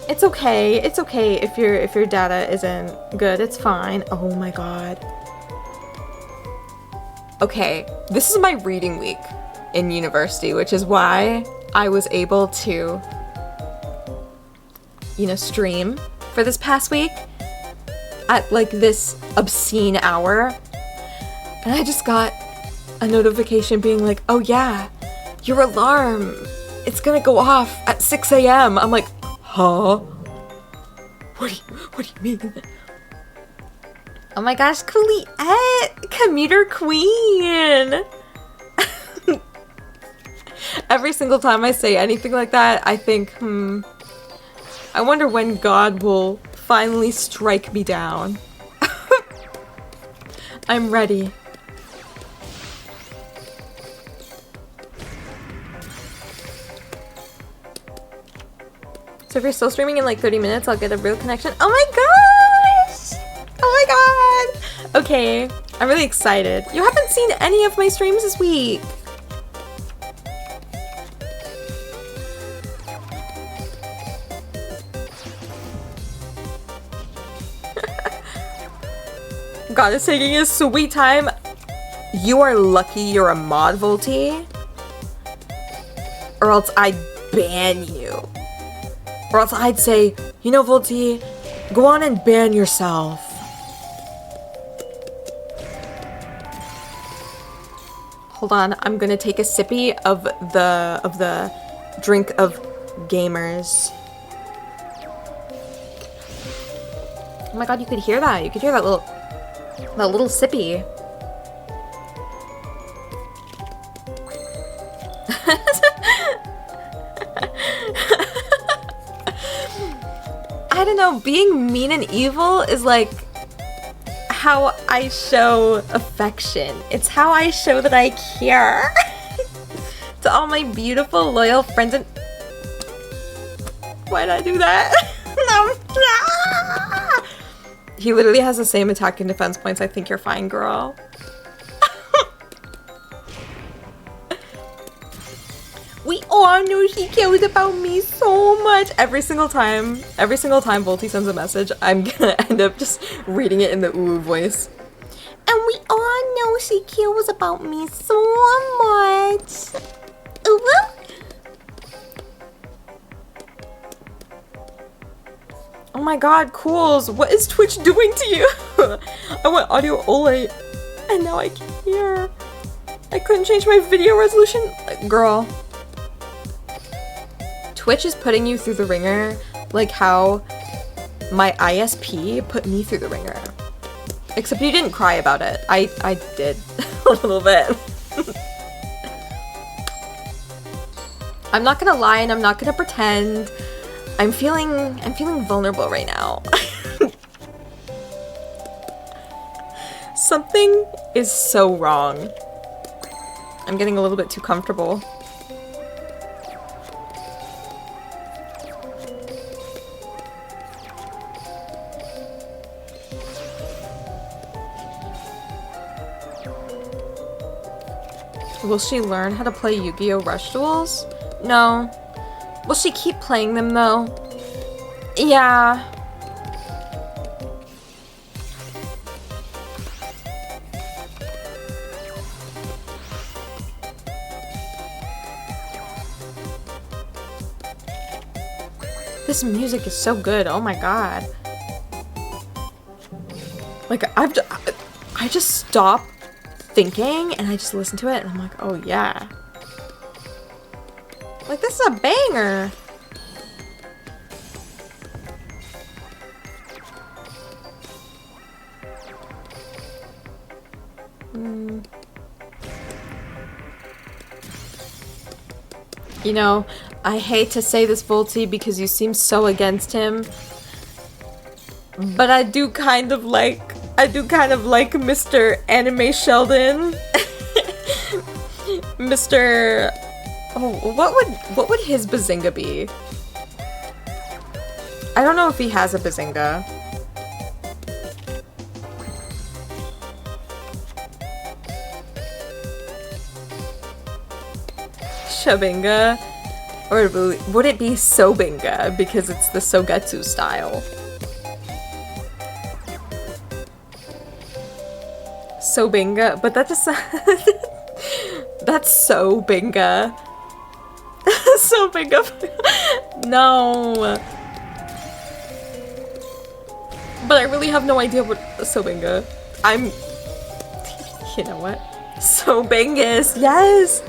It's okay if your data isn't good, it's fine. Oh my god. Okay, this is my reading week in university, which is why I was able to, you know, stream for this past week at like this obscene hour. And I just got a notification being like, oh yeah, your alarm, it's gonna go off at 6 a.m. I'm like, huh? What do you mean? Oh my gosh, Juliet! Commuter queen! Every single time I say anything like that, I think, I wonder when God will finally strike me down. I'm ready. So if you're still streaming in like 30 minutes, I'll get a real connection. Oh my gosh! Oh my god! Okay, I'm really excited. You haven't seen any of my streams this week. God is taking his sweet time. You are lucky you're a mod, Volty. Or else I'd ban you. Or else I'd say, you know, Volty, go on and ban yourself. Hold on, I'm gonna take a sippy of the drink of gamers. Oh my god, you could hear that. You could hear that little sippy. I don't know, being mean and evil is like how I show affection. It's how I show that I care. To all my beautiful, loyal friends and... Why'd I do that? No. He literally has the same attack and defense points. I think you're fine, girl. We all know she cares about me so much. Every single time Volty sends a message, I'm gonna end up just reading it in the ooh voice. And we all know she cares about me so much. Ooh. Oh my god, Cools, what is Twitch doing to you? I went audio only, and now I can't hear. I couldn't change my video resolution. Girl. Twitch is putting you through the ringer like how my ISP put me through the ringer. Except you didn't cry about it. I did a little bit. I'm not gonna lie and I'm not gonna pretend. I'm feeling vulnerable right now. Something is so wrong. I'm getting a little bit too comfortable. Will she learn how to play Yu-Gi-Oh! Rush Duels? No. Will she keep playing them though? Yeah. This music is so good, oh my god. Like, I just stop thinking and I just listen to it and I'm like, oh yeah. Like, this is a banger. You know, I hate to say this, Volty, because you seem so against him. But I do kind of like Mr. Anime Sheldon. Mr. Oh, what would his Bazinga be? I don't know if he has a Bazinga. Shabinga? Or would it be Sobinga because it's the Sogetsu style? Sobinga, but that just that's Sobinga. Sobinga. No. But I really have no idea what Sobinga. You know what? Sobingus, yes!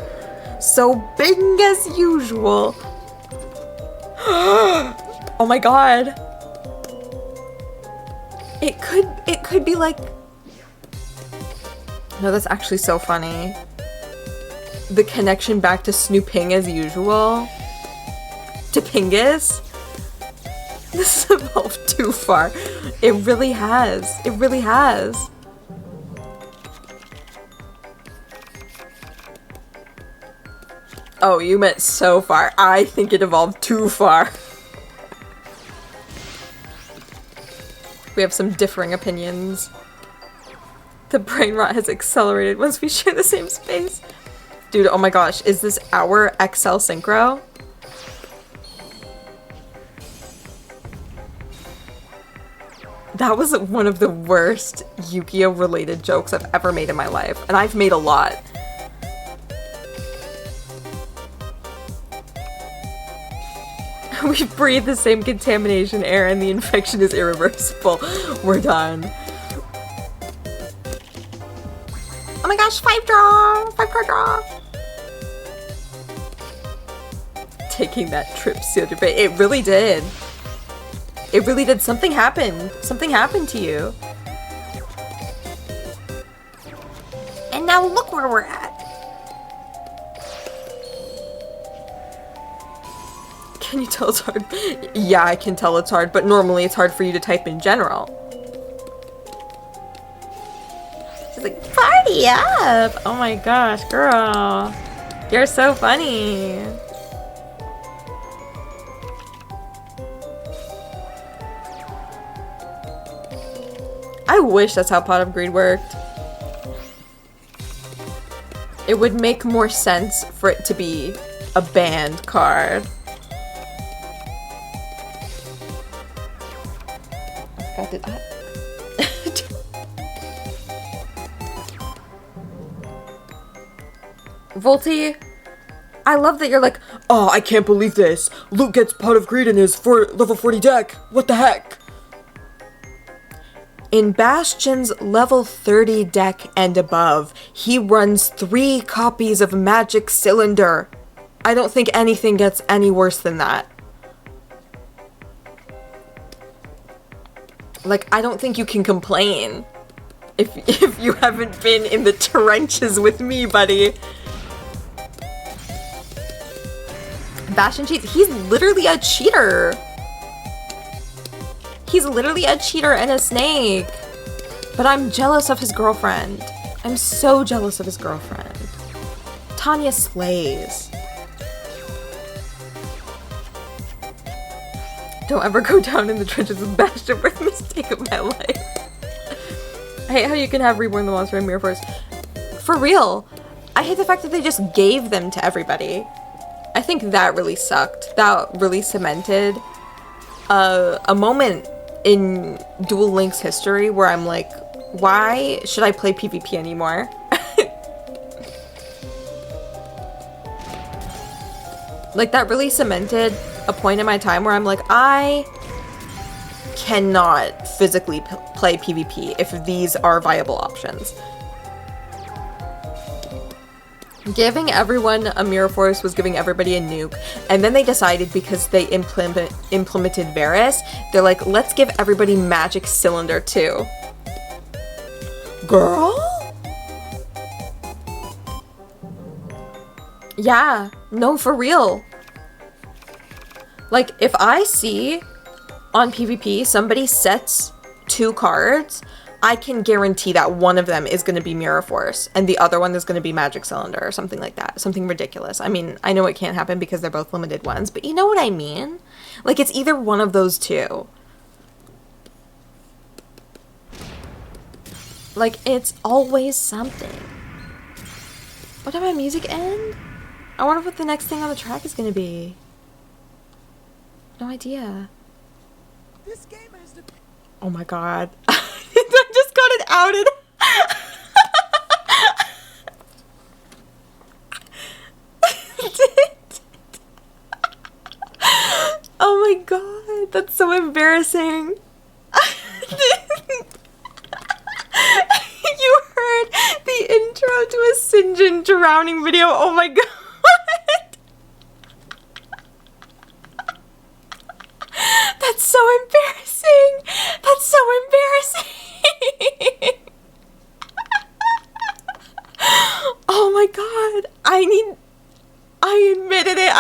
Sobinga as usual. Oh my god. It could be like... No, that's actually so funny. The connection back to Snooping as usual. To Pingus. This has evolved too far. It really has. It really has. Oh, you meant so far. I think it evolved too far. We have some differing opinions. The brain rot has accelerated once we share the same space. Dude, oh my gosh, is this our XL synchro? That was one of the worst Yu-Gi-Oh! Related jokes I've ever made in my life, and I've made a lot. We breathe the same contamination air and the infection is irreversible. We're done. Oh my gosh, 5-card draw! Taking that trip sealed your fate. It really did. It really did. Something happened. Something happened to you. And now look where we're at. Can you tell it's hard? Yeah, I can tell it's hard, but normally it's hard for you to type in general. She's like, party up! Oh my gosh, girl. You're so funny. I wish that's how Pot of Greed worked. It would make more sense for it to be a banned card. God, did I? Volty, I love that you're like, oh, I can't believe this. Luke gets Pot of Greed in his level 40 deck. What the heck? In Bastion's level 30 deck and above, he runs 3 copies of Magic Cylinder. I don't think anything gets any worse than that. Like, I don't think you can complain if you haven't been in the trenches with me, buddy. Bastion cheats. He's literally a cheater. He's literally a cheater and a snake. But I'm jealous of his girlfriend. I'm so jealous of his girlfriend. Tanya slays. Don't ever go down in the trenches with Bastion, worst mistake of my life. I hate how you can have Reborn the Monster and Mirror Force. For real. I hate the fact that they just gave them to everybody. I think that really sucked. That really cemented a moment in Duel Links history where I'm like, why should I play PvP anymore? Like, that really cemented a point in my time where I'm like, I cannot physically play PvP if these are viable options. Giving everyone a Mirror Force was giving everybody a nuke, and then they decided, because they implemented Varus, they're like, let's give everybody Magic Cylinder too. Girl? Yeah, no, for real. Like, if I see on PvP somebody sets 2 cards, I can guarantee that one of them is going to be Mirror Force and the other one is going to be Magic Cylinder or something like that. Something ridiculous. I mean, I know it can't happen because they're both limited ones, but you know what I mean? Like, it's either one of those two. Like, it's always something. What did my music end? I wonder what the next thing on the track is going to be. No idea. This game has to... Oh my god. I just got it outed. Oh my god, that's so embarrassing. You heard the intro to a Sinjin drowning video. Oh my god. That's so embarrassing. That's so embarrassing. Oh my god. I admitted it.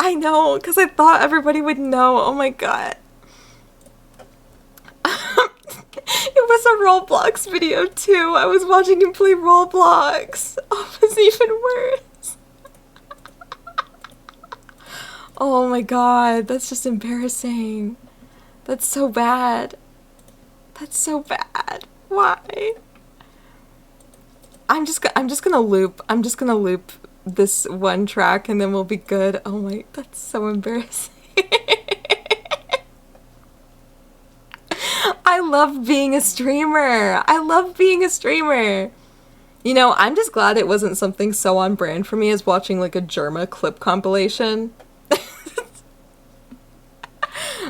I know, because I thought everybody would know. Oh my god. It was a Roblox video too. I was watching him play Roblox. Oh, it was even worse. Oh my god, that's just embarrassing. That's so bad. That's so bad. Why? I'm just gonna loop. I'm just gonna loop this one track and then we'll be good. Oh my, that's so embarrassing. I love being a streamer. I love being a streamer. You know, I'm just glad it wasn't something so on brand for me as watching like a Germa clip compilation.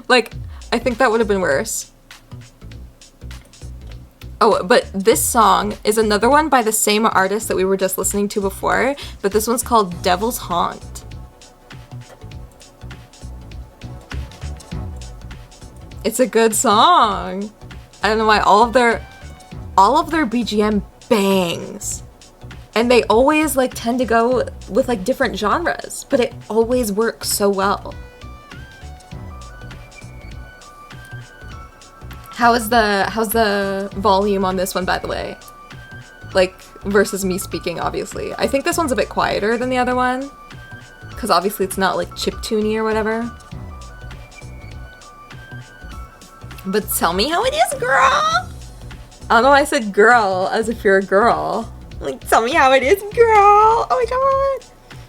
Like, I think that would have been worse. Oh, but this song is another one by the same artist that we were just listening to before, but this one's called Devil's Haunt. It's a good song. I don't know why all of their BGM bangs. And they always like tend to go with like different genres, but it always works so well. How's the volume on this one, by the way? Like, versus me speaking, obviously. I think this one's a bit quieter than the other one, because obviously it's not like chiptune-y or whatever. But tell me how it is, girl! I don't know why I said girl, as if you're a girl. Like, tell me how it is, girl! Oh my god!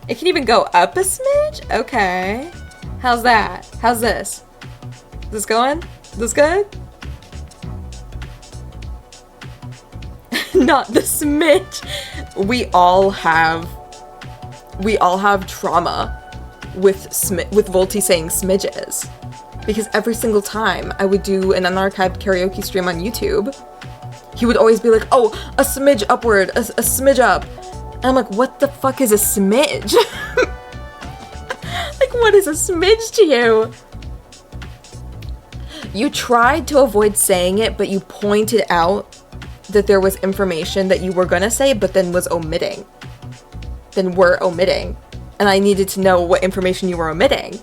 It can even go up a smidge? Okay. How's that? How's this? Is this going? Is this good? Not the smidge. We all have trauma with Volty saying smidges, because every single time I would do an unarchived karaoke stream on YouTube, he would always be like, "Oh, a smidge upward, a smidge up," and I'm like, "What the fuck is a smidge?" Like, what is a smidge to you? You tried to avoid saying it, but you pointed out that there was information that you were gonna say, but then were omitting. And I needed to know what information you were omitting.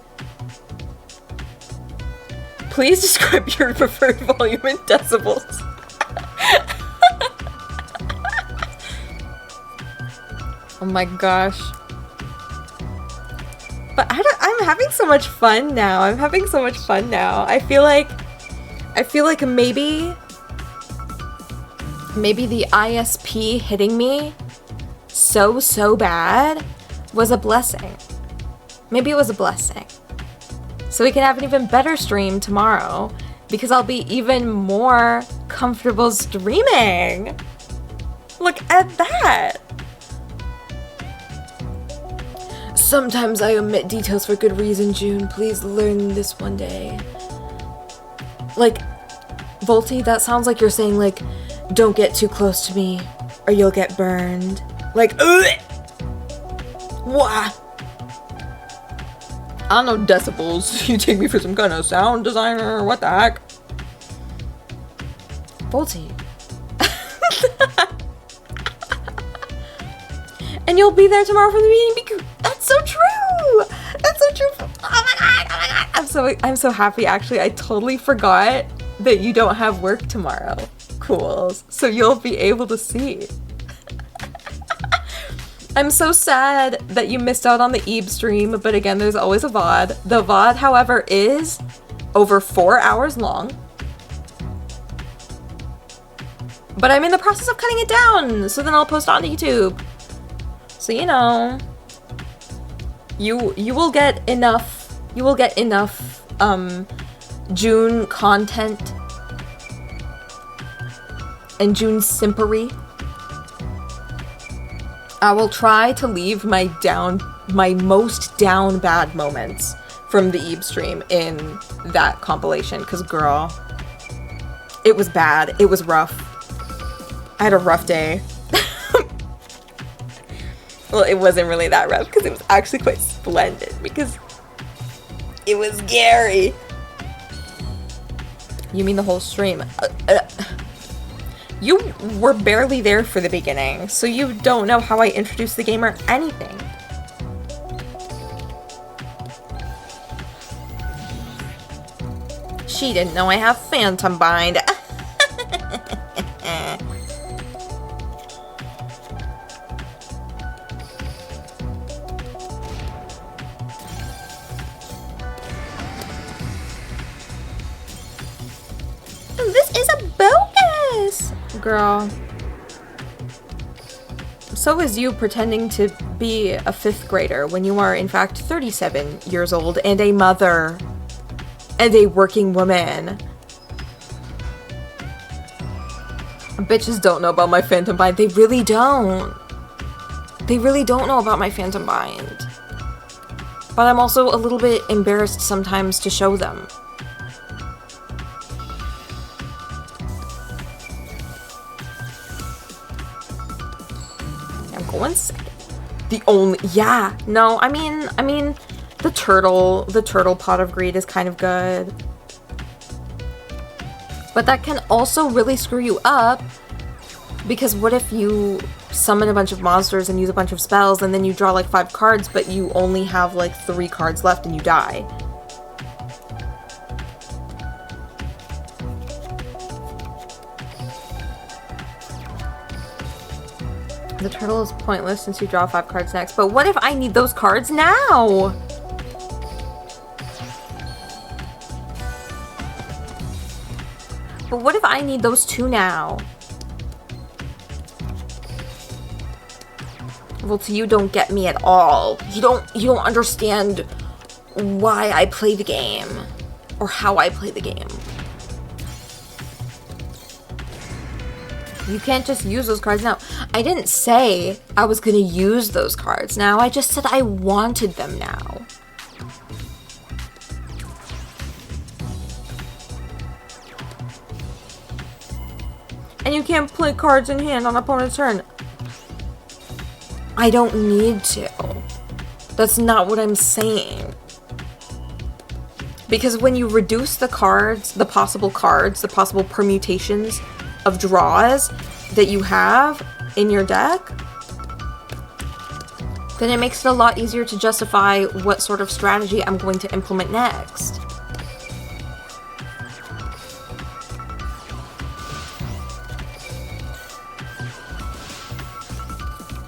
Please describe your preferred volume in decibels. Oh my gosh. But I'm having so much fun now. I feel like maybe the ISP hitting me so bad was a blessing. Maybe it was a blessing. So we can have an even better stream tomorrow, because I'll be even more comfortable streaming. Look at that. Sometimes I omit details for good reason, June. Please learn this one day. Like, Volty, that sounds like you're saying, like, don't get too close to me or you'll get burned. Like, ugh! Wah! I don't know decibels. You take me for some kind of sound designer. What the heck? Volty. And you'll be there tomorrow for the meeting because that's That's so true. That's so true. Oh my god. Oh my god. I'm so happy. Actually, I totally forgot that you don't have work tomorrow. Cool. So you'll be able to see. I'm so sad that you missed out on the Eve stream, but again, there's always a VOD. The VOD, however, is over 4 hours long. But I'm in the process of cutting it down, so then I'll post it on YouTube. So you know, you will get enough. You will get enough June content and June simpery. I will try to leave my most down bad moments from the Eve stream in that compilation, because girl, it was bad. It was rough. I had a rough day. Well, it wasn't really that rough because it was actually quite splendid because it was scary. You mean the whole stream? You were barely there for the beginning, so you don't know how I introduced the game or anything. She didn't know I have Phantom Bind. This is a bogus! Girl. So is you pretending to be a 5th grader when you are in fact 37 years old and a mother and a working woman. Bitches don't know about my Phantom Bind. They really don't. They really don't know about my Phantom Bind. But I'm also a little bit embarrassed sometimes to show them. One second. The only, yeah, no, I mean, the turtle pot of greed is kind of good. But that can also really screw you up, because what if you summon a bunch of monsters and use a bunch of spells and then you draw like 5 cards, but you only have like 3 cards left and you die? The turtle is pointless since you draw 5 cards next. But what if I need those cards now? But what if I need those 2 now? Well, to you don't get me at all. You don't understand why I play the game or how I play the game. You can't just use those cards now. I didn't say I was gonna use those cards now. I just said I wanted them now. And you can't play cards in hand on opponent's turn. I don't need to. That's not what I'm saying. Because when you reduce the cards, the possible permutations of draws that you have in your deck, then it makes it a lot easier to justify what sort of strategy I'm going to implement next.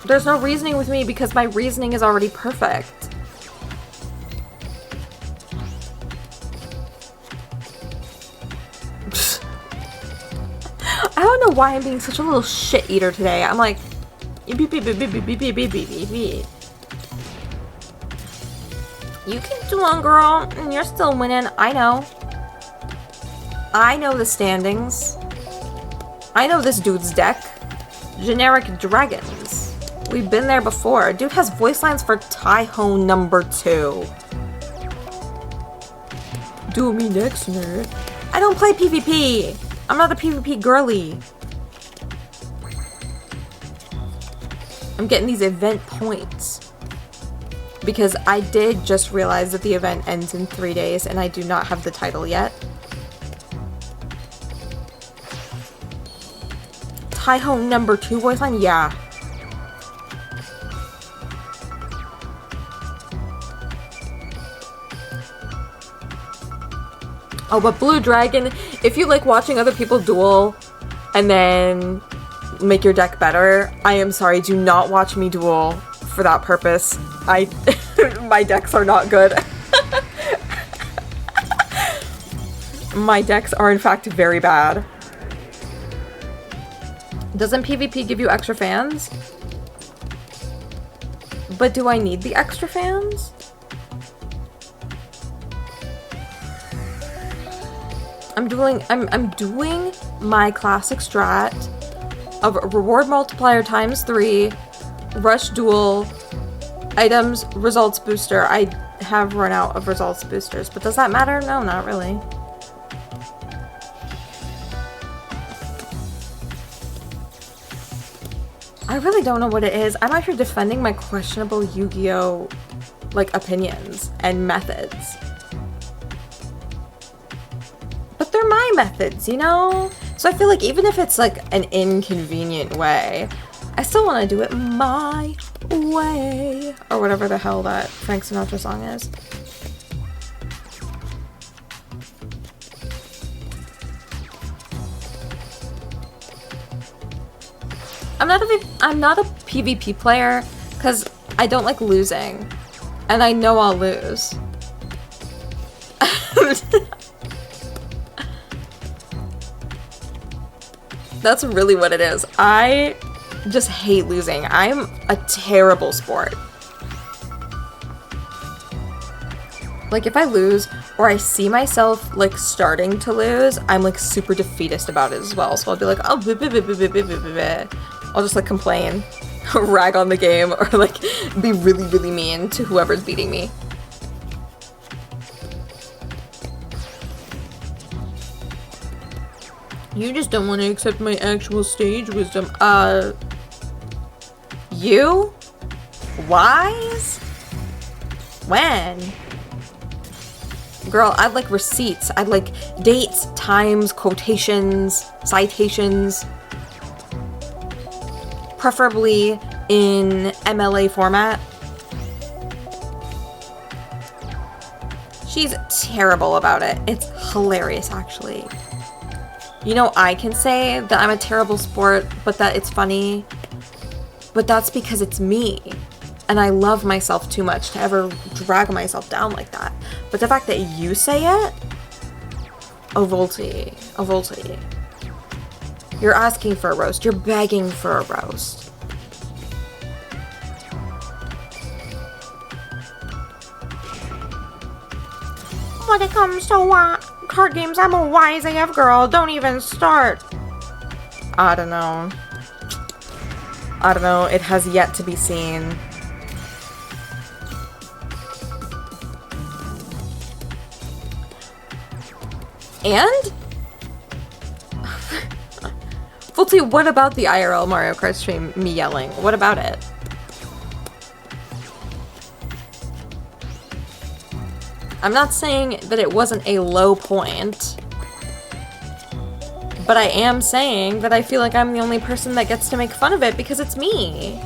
There's no reasoning with me because my reasoning is already perfect. I don't know why I'm being such a little shit eater today. I'm like, you can do one, girl, and you're still winning. I know. I know the standings. I know this dude's deck. Generic dragons. We've been there before. Dude has voice lines for Taiho number 2. Do me next, nerd. I don't play PvP. I'm not a PvP girly. I'm getting these event points. Because I did just realize that the event ends in 3 days and I do not have the title yet. Taiho number 2 voice line? Yeah. Oh, but Blue Dragon, if you like watching other people duel and then make your deck better, I am sorry, do not watch me duel for that purpose. My decks are not good. My decks are in fact very bad. Doesn't PvP give you extra fans? But do I need the extra fans? I'm doing my classic strat of reward multiplier ×3, rush duel, items, results booster. I have run out of results boosters, but does that matter? No, not really. I really don't know what it is. I'm actually defending my questionable Yu-Gi-Oh! Like opinions and methods. But they're my methods, you know? So I feel like even if it's like an inconvenient way, I still want to do it my way. Or whatever the hell that Frank Sinatra song is. I'm not a PvP player because I don't like losing. And I know I'll lose. That's really what it is. I just hate losing. I'm a terrible sport. Like if I lose or I see myself like starting to lose, I'm like super defeatist about it as well. So I'll be like, oh, I'll just like complain, rag on the game, or like be really, really mean to whoever's beating me. You just don't want to accept my actual stage wisdom. You? Wise? When? Girl, I'd like receipts. I'd like dates, times, quotations, citations. Preferably in MLA format. She's terrible about it. It's hilarious, actually. You know, I can say that I'm a terrible sport, but that it's funny. But that's because it's me. And I love myself too much to ever drag myself down like that. But the fact that you say it, oh Volty, oh Volty. You're asking for a roast. You're begging for a roast. When it comes to card games, I'm a wise AF girl. Don't even start. I don't know. I don't know. It has yet to be seen. And? Fulty, what about the IRL Mario Kart stream, me yelling? What about it? I'm not saying that it wasn't a low point, but I am saying that I feel like I'm the only person that gets to make fun of it because it's me.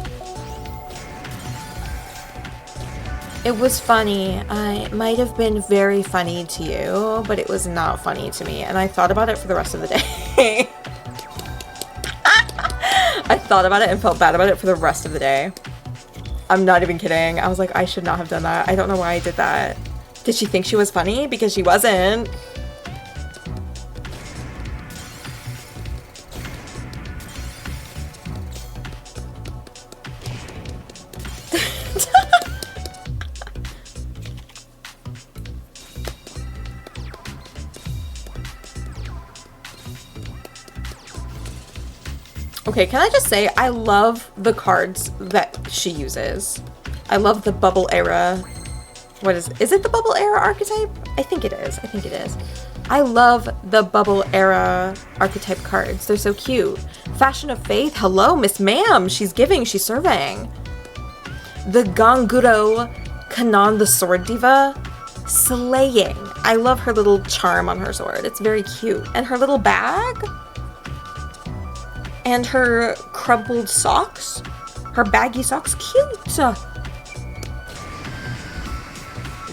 It was funny. I might have been very funny to you, but it was not funny to me, and I thought about it for the rest of the day. I thought about it and felt bad about it for the rest of the day. I'm not even kidding. I was like, I should not have done that. I don't know why I did that. Did she think she was funny? Because she wasn't. Okay, can I just say, I love the cards that she uses. I love the Bubble Era. What is it the Bubble Era archetype? I think it is. I think it is. I love the Bubble Era archetype cards. They're so cute. Fashion of Faith. Hello, Miss Ma'am. She's giving. She's serving. The Ganguro Kanon, the Sword Diva. Slaying. I love her little charm on her sword. It's very cute. And her little bag. And her crumpled socks. Her baggy socks. Cute.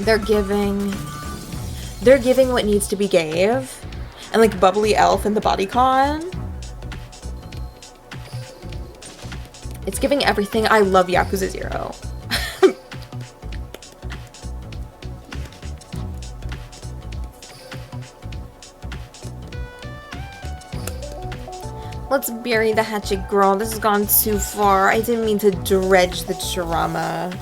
They're giving. They're giving what needs to be gave. And like Bubbly Elf and the bodycon. It's giving everything. I love Yakuza 0. Let's bury the hatchet, girl. This has gone too far. I didn't mean to dredge the drama.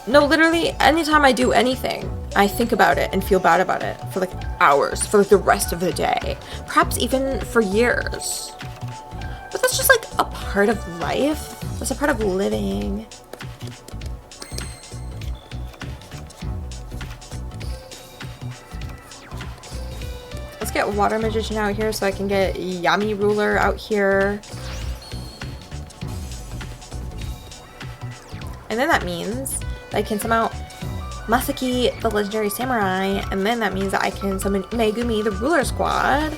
No, literally, anytime I do anything, I think about it and feel bad about it for like hours, for like the rest of the day. Perhaps even for years. But that's just like a part of life. That's a part of living. Let's get Water Magician out here so I can get Yami Ruler out here. And then that means that I can summon Masaki, the Legendary Samurai, and then that means that I can summon Megumi, the Ruler Squad.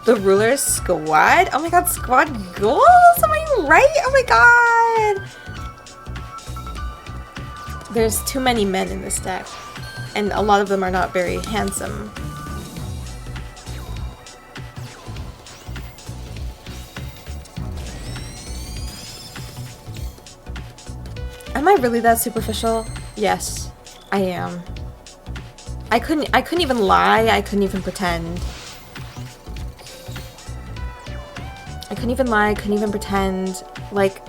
The Ruler Squad? Oh my god, squad goals? Am I right? Oh my god! There's too many men in this deck, and a lot of them are not very handsome. Am I really that superficial? Yes, I am. I couldn't even lie. I couldn't even pretend. I couldn't even lie. I couldn't even pretend. Like,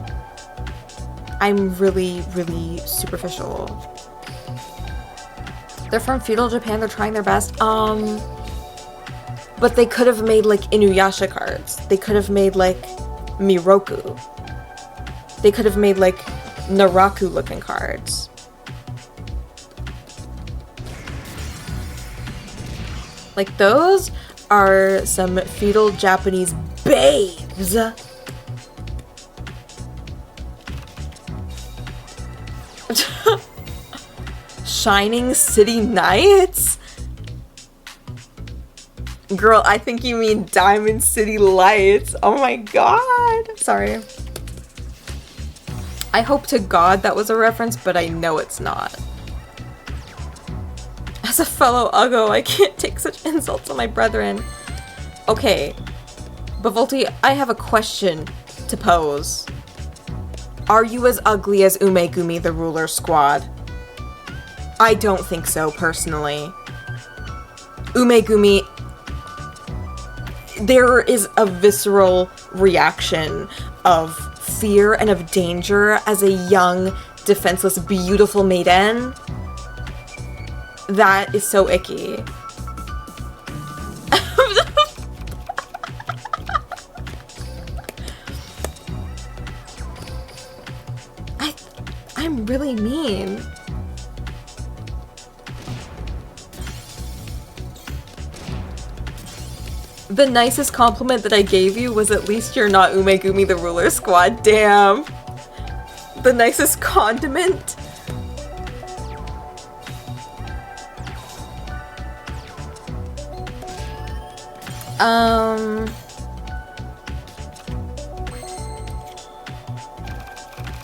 I'm really, really superficial. They're from feudal Japan. They're trying their best. But they could have made like Inuyasha cards. They could have made like Miroku. They could have made like Naraku looking cards. Like those are some feudal Japanese babes. Shining City Knights? Girl, I think you mean Diamond City Lights. Oh my god. Sorry. I hope to God that was a reference, but I know it's not. As a fellow Uggo, I can't take such insults on my brethren. Okay, Bavolti, I have a question to pose. Are you as ugly as Umegumi, the Ruler Squad? I don't think so, personally. Umegumi, there is a visceral reaction of fear and of danger as a young, defenseless, beautiful maiden. That is so icky. I'm really mean. The nicest compliment that I gave you was at least you're not Umegumi the Ruler Squad. Damn. The nicest condiment.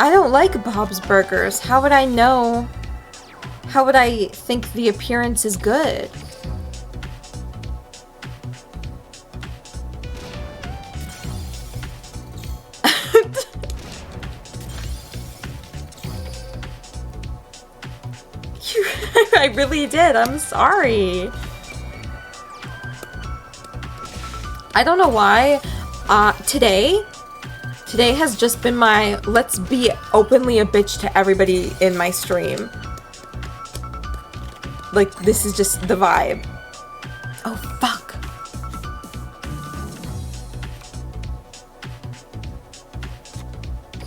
I don't like Bob's Burgers. How would I know? How would I think the appearance is good? I really did. I'm sorry. I don't know why. Today has just been my let's be openly a bitch to everybody in my stream. Like, this is just the vibe. Oh, fuck.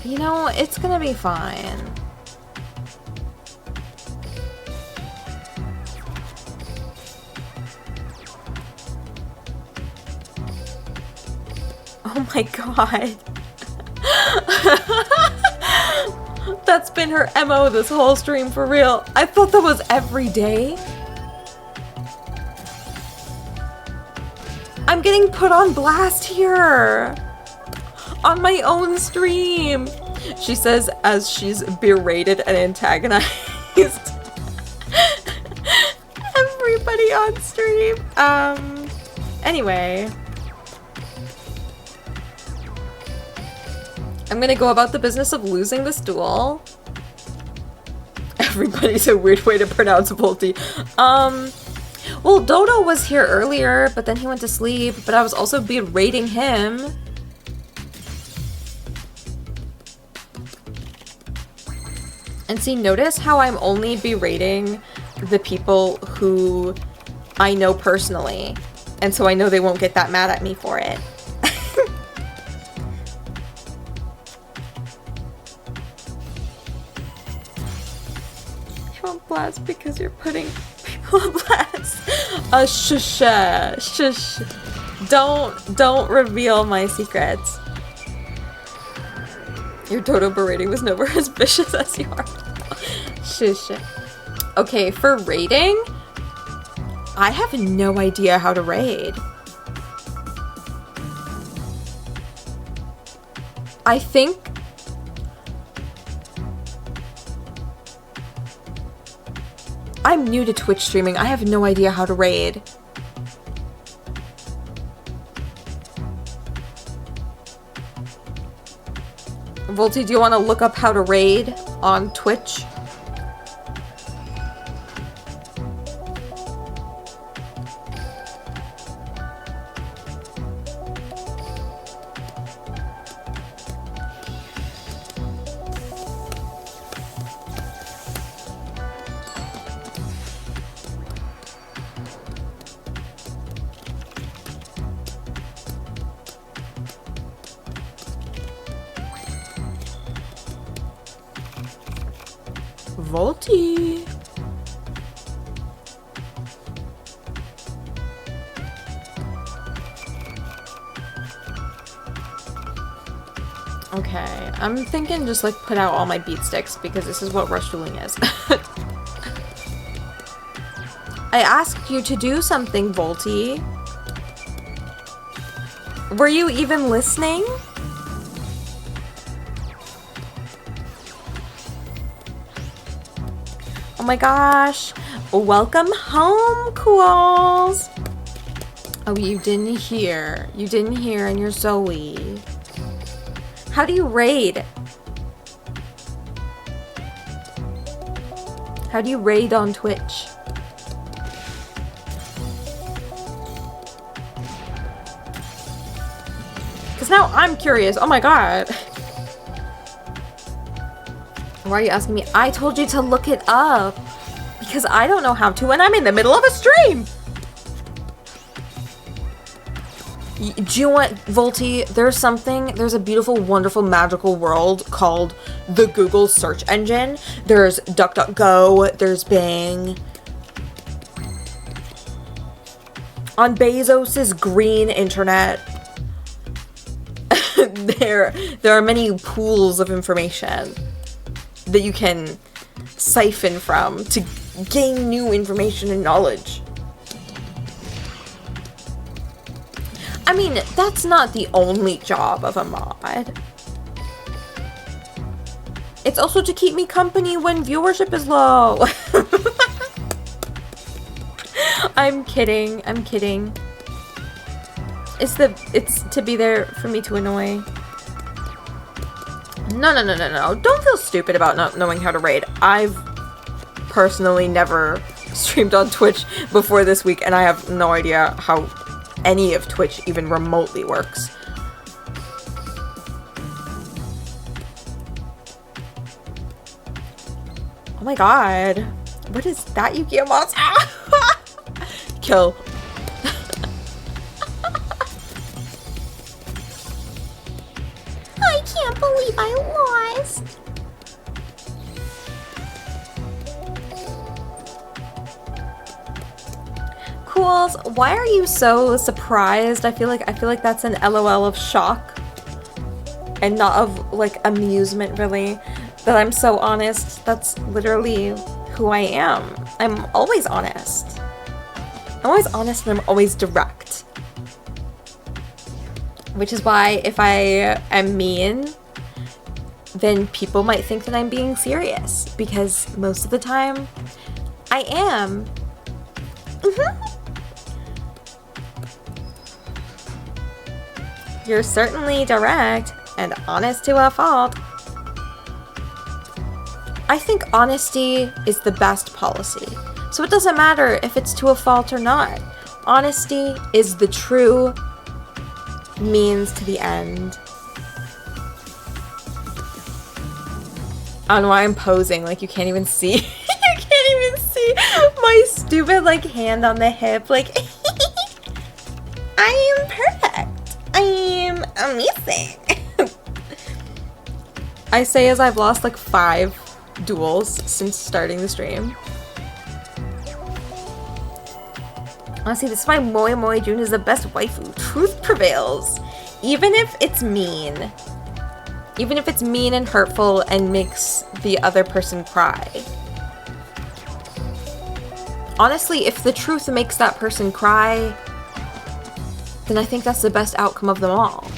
You know, it's gonna be fine. Oh my god. That's been her MO this whole stream, for real. I thought that was every day. I'm getting put on blast here. On my own stream. She says as she's berated and antagonized everybody on stream. Anyway. I'm gonna go about the business of losing this duel. Everybody's a weird way to pronounce Volty. Well, Dodo was here earlier, but then he went to sleep, but I was also berating him. And see, notice how I'm only berating the people who I know personally. And so I know they won't get that mad at me for it. You're on blast because you're putting people on blast. Shush. Shush. Don't reveal my secrets. Your Dodo berating was never as vicious as yours. Shush. Okay, for raiding, I have no idea how to raid. I think I'm new to Twitch streaming. I have no idea how to raid. Volty, do you want to look up how to raid on Twitch? Volty. Okay, I'm thinking just like put out all my beat sticks because this is what rush dueling is. I asked you to do something, Volty. Were you even listening? Oh my gosh. Welcome home, Cools. Oh, you didn't hear. You didn't hear and you're Zoe. How do you raid? How do you raid on Twitch? Because now I'm curious. Oh my god. Why are you asking me? I told you to look it up. Because I don't know how to and I'm in the middle of a stream. Do you want, Volty, there's a beautiful, wonderful, magical world called the Google search engine. There's DuckDuckGo, there's Bing. On Bezos's green internet, there are many pools of information that you can siphon from to gain new information and knowledge. I mean, that's not the only job of a mod. It's also to keep me company when viewership is low. I'm kidding. I'm kidding. It's to be there for me to annoy. No. Don't feel stupid about not knowing how to raid. I've personally never streamed on Twitch before this week, and I have no idea how any of Twitch even remotely works. Oh my god. What is that, Yugioh monster? Kill. I can't believe I lost. Cools, why are you so surprised? I feel like that's an LOL of shock and not of like amusement, really. That I'm so honest. That's literally who I am. I'm always honest. I'm always honest and I'm always direct. Which is why if I am mean, then people might think that I'm being serious. Because most of the time, I am. You're certainly direct and honest to a fault. I think honesty is the best policy. So it doesn't matter if it's to a fault or not. Honesty is the true means to the end. I don't know why I'm posing like you can't even see. You can't even see my stupid like hand on the hip. Like, I am perfect. I am amazing. I say as I've lost like 5 duels since starting the stream. Honestly, this is why Moe Moe June is the best waifu. Truth prevails. Even if it's mean. Even if it's mean and hurtful and makes the other person cry. Honestly, if the truth makes that person cry, then I think that's the best outcome of them all.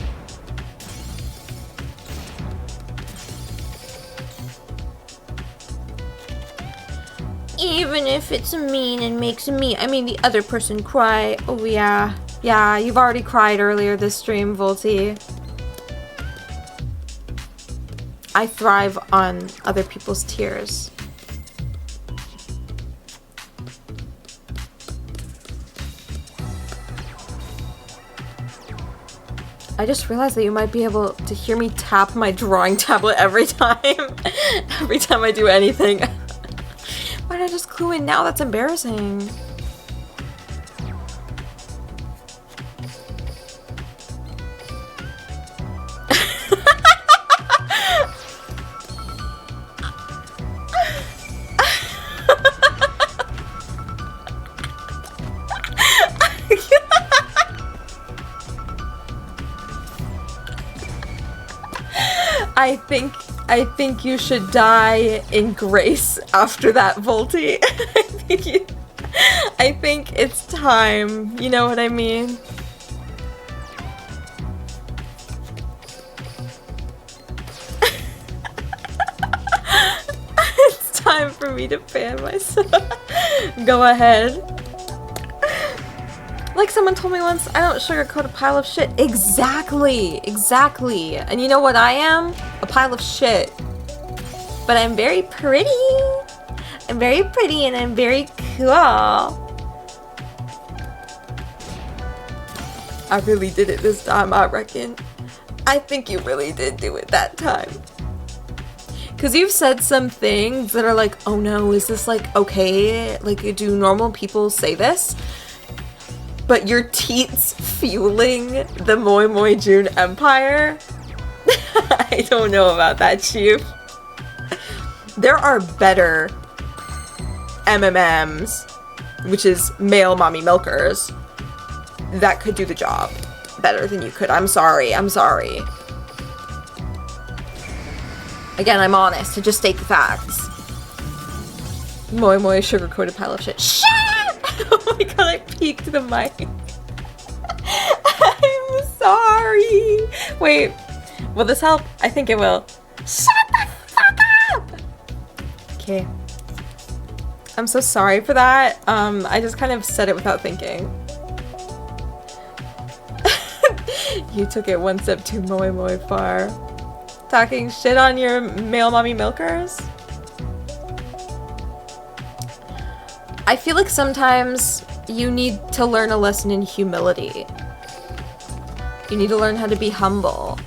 Even if it's mean and makes me, I mean the other person cry. Oh yeah. Yeah, you've already cried earlier this stream, Volty. I thrive on other people's tears. I just realized that you might be able to hear me tap my drawing tablet every time. Every time I do anything. Why did I just clue in now? That's embarrassing. I think you should die in grace after that, Volty. I think it's time. You know what I mean? It's time for me to fan myself. Go ahead. Like someone told me once, I don't sugarcoat a pile of shit. Exactly, exactly. And you know what I am? A pile of shit. But I'm very pretty. I'm very pretty and I'm very cool. I really did it this time, I reckon. I think you really did do it that time. Because you've said some things that are like, oh no, is this like okay? Like, do normal people say this? But your teats fueling the Moe Moe June empire? I don't know about that, Chief. There are better MMMs, which is male mommy milkers, that could do the job better than you could. I'm sorry, I'm sorry. Again, I'm honest to just state the facts. Moe Moe sugar-coated pile of shit. Shut up! Oh my god, I peeked the mic. I'm sorry. Wait, will this help? I think it will. Shut the fuck up! Okay. I'm so sorry for that. I just kind of said it without thinking. You took it one step too Moe Moe far. Talking shit on your male mommy milkers? I feel like sometimes you need to learn a lesson in humility. You need to learn how to be humble.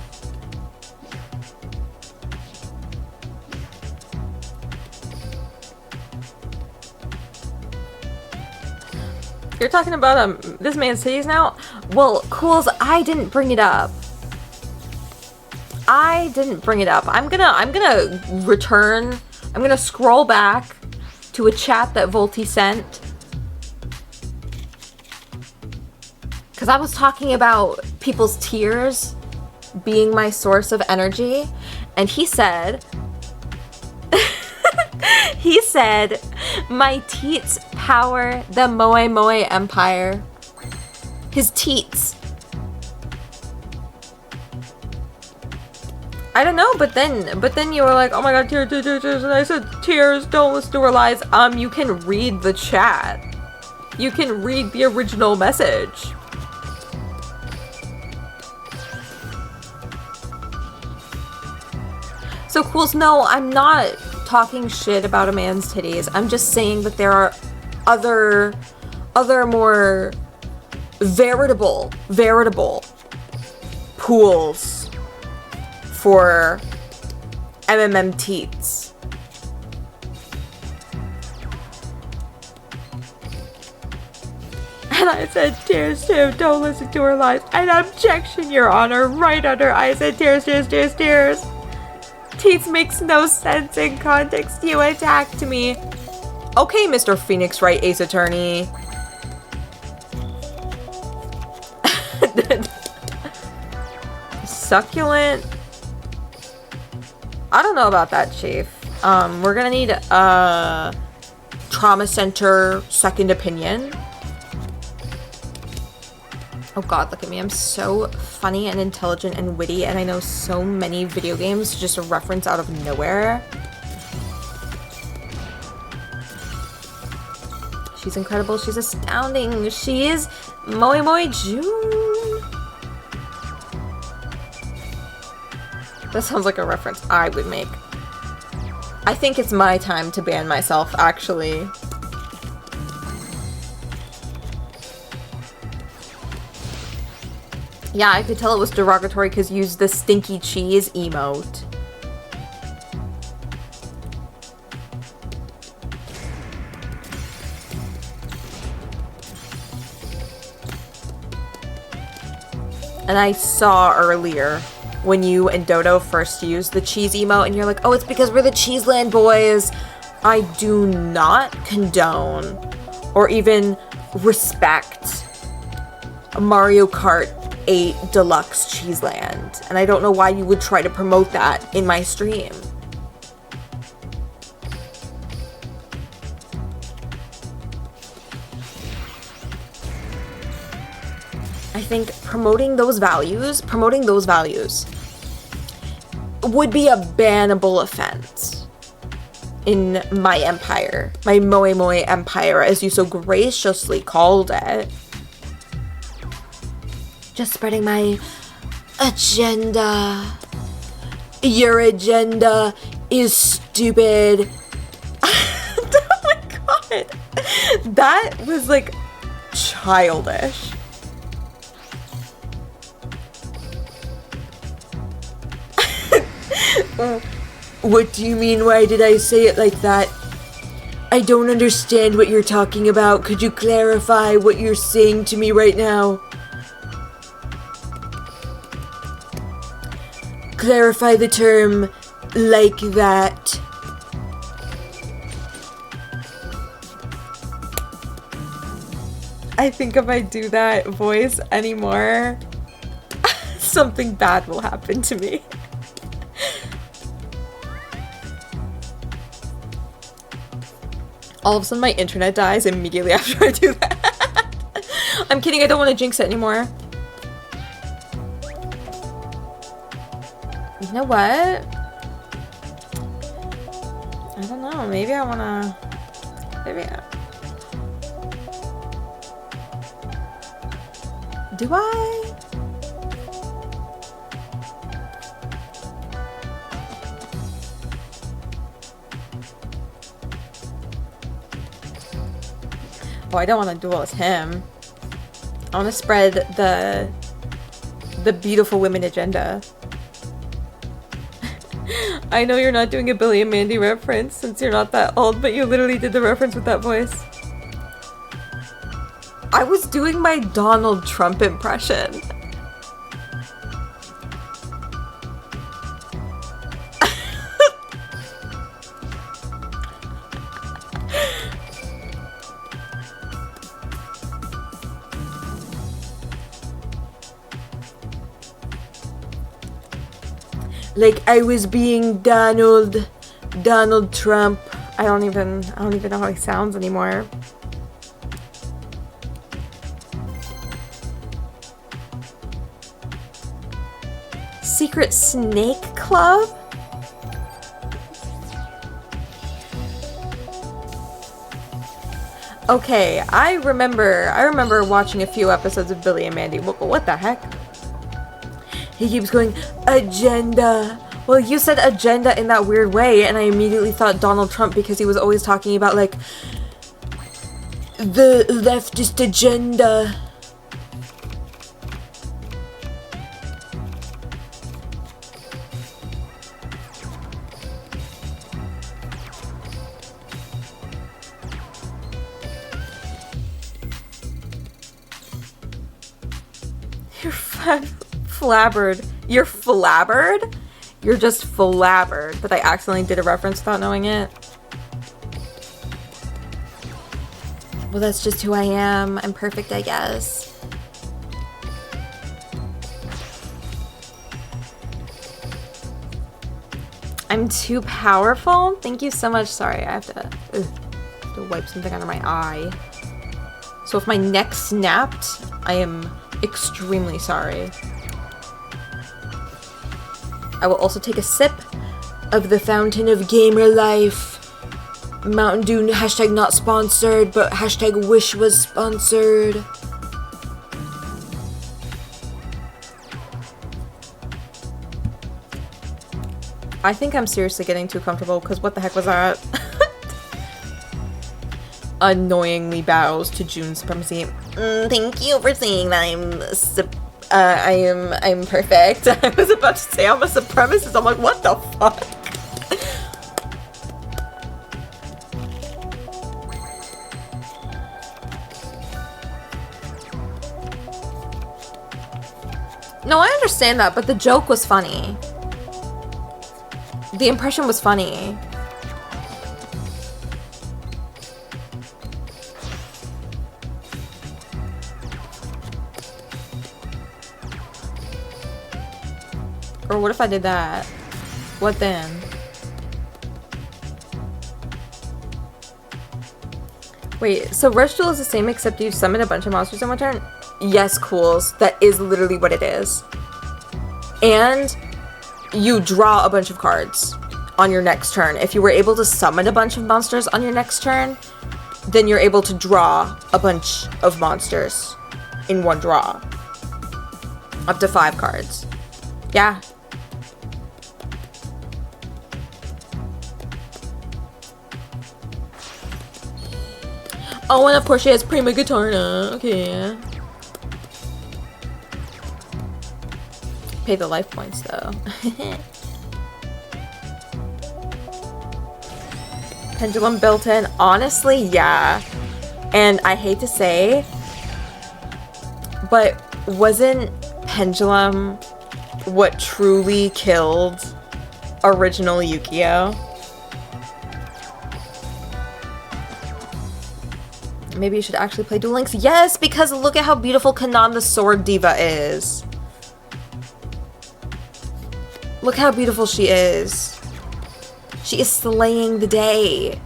You're talking about this man's titties now? Well, Cools, I didn't bring it up. I didn't bring it up. I'm gonna return. I'm gonna scroll back to a chat that Volty sent. Because I was talking about people's tears being my source of energy. And he said, he said, my teats power the Moe Moe empire. His teats. I don't know, but then you were like, oh my god, tears, tears, tears, and I said, tears, don't listen to her lies. You can read the chat. you can read the original message. So Cools, no, I'm not talking shit about a man's titties. I'm just saying that there are other more veritable pools for MMM teats. And I said, tears, too, don't listen to her lies. An objection, Your Honor, right under I said, tears, tears, tears, tears. Teats makes no sense in context. You attacked me. Okay, Mr. Phoenix Wright, Ace Attorney. Succulent. I don't know about that, Chief. We're gonna need a trauma center second opinion. Oh god, look at me. I'm so funny and intelligent and witty, and I know so many video games just a reference out of nowhere. She's incredible. She's astounding. She is Moe Moe June. That sounds like a reference I would make. I think it's my time to ban myself, actually. Yeah, I could tell it was derogatory because you used the stinky cheese emote. And I saw earlier when you and Dodo first used the cheese emote and you're like, oh, it's because we're the Cheeseland boys. I do not condone or even respect Mario Kart 8 Deluxe Cheeseland. And I don't know why you would try to promote that in my stream. I think promoting those values would be a bannable offense in my empire, my Moe Moe empire, as you so graciously called it. Just spreading my agenda. Your agenda is stupid. Oh my god. That was like childish. What do you mean? Why did I say it like that? I don't understand what you're talking about. Could you clarify what you're saying to me right now? Clarify the term like that. I think if I do that voice anymore, something bad will happen to me. All of a sudden my internet dies immediately after I do that. I'm kidding, I don't want to jinx it anymore. You know what? I don't know, maybe I wanna... Do I? Oh, I don't want to duel with him. I want to spread the beautiful women agenda. I know you're not doing a Billy and Mandy reference since you're not that old, but you literally did the reference with that voice. I was doing my Donald Trump impression. Like I was being Donald Trump. I don't even know how he sounds anymore. Secret Snake Club? Okay, I remember watching a few episodes of Billy and Mandy. What the heck? He keeps going, agenda. Well, you said agenda in that weird way, and I immediately thought Donald Trump because he was always talking about, like, the leftist agenda. You're flabbered. You're flabbered? You're just flabbered. But I accidentally did a reference without knowing it. Well, that's just who I am. I'm perfect, I guess. I'm too powerful? Thank you so much. Sorry, I have to wipe something under my eye. So if my neck snapped, I am extremely sorry. I will also take a sip of the fountain of gamer life. Mountain Dew hashtag not sponsored, but hashtag wish was sponsored. I think I'm seriously getting too comfortable because what the heck was that? Annoyingly bows to June supremacy. Thank you for saying that I'm perfect. I was about to say I'm a supremacist. I'm like, what the fuck? No, I understand that, but the joke was funny. The impression was funny. Or what if I did that? What then? Wait, so Rush Duel is the same except you summon a bunch of monsters in one turn? Yes, Cools. That is literally what it is. And you draw a bunch of cards on your next turn. If you were able to summon a bunch of monsters on your next turn, then you're able to draw a bunch of monsters in one draw. Up to 5 cards. Yeah. Oh, and of course she has Prima Guitarna. Okay. Pay the life points though. Pendulum built in. Honestly, yeah. And I hate to say, but wasn't Pendulum what truly killed original Yugioh? Maybe you should actually play Duel Links. Yes, because look at how beautiful Kanan the Sword Diva is. Look how beautiful she is. She is slaying the day.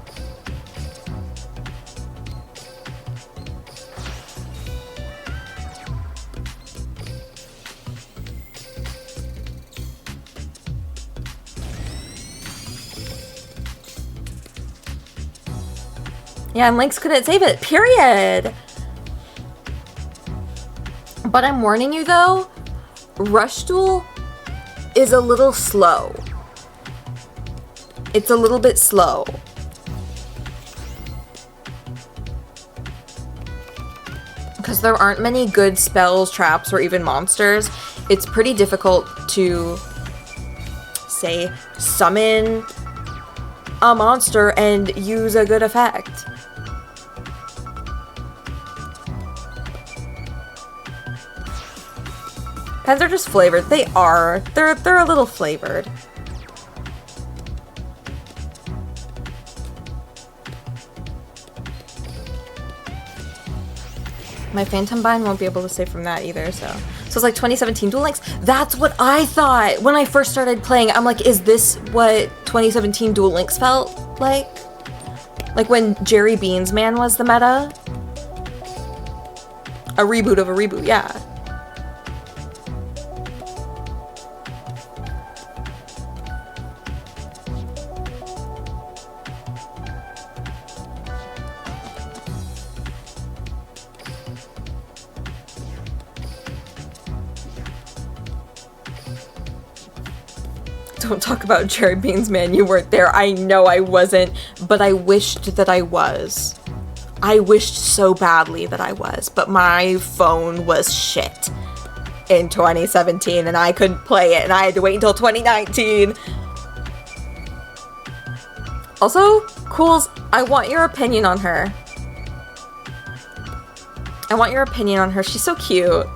Yeah, and Lynx couldn't save it, period. But I'm warning you though, Rush Duel is a little slow. It's a little bit slow. Because there aren't many good spells, traps, or even monsters. It's pretty difficult to, say, summon a monster and use a good effect. Pens are just flavored. They are. They're a little flavored. My Phantom Bind won't be able to save from that either, so it's like 2017 Duel Links. That's what I thought when I first started playing. I'm like, is this what 2017 Duel Links felt like? Like when Jerry Beans Man was the meta? A reboot of a reboot, yeah. Don't talk about Jerry Beans, man. You weren't there. I know I wasn't, but I wished that I was. I wished so badly that I was, but my phone was shit in 2017 and I couldn't play it and I had to wait until 2019. Also, Cools, I want your opinion on her. I want your opinion on her. She's so cute.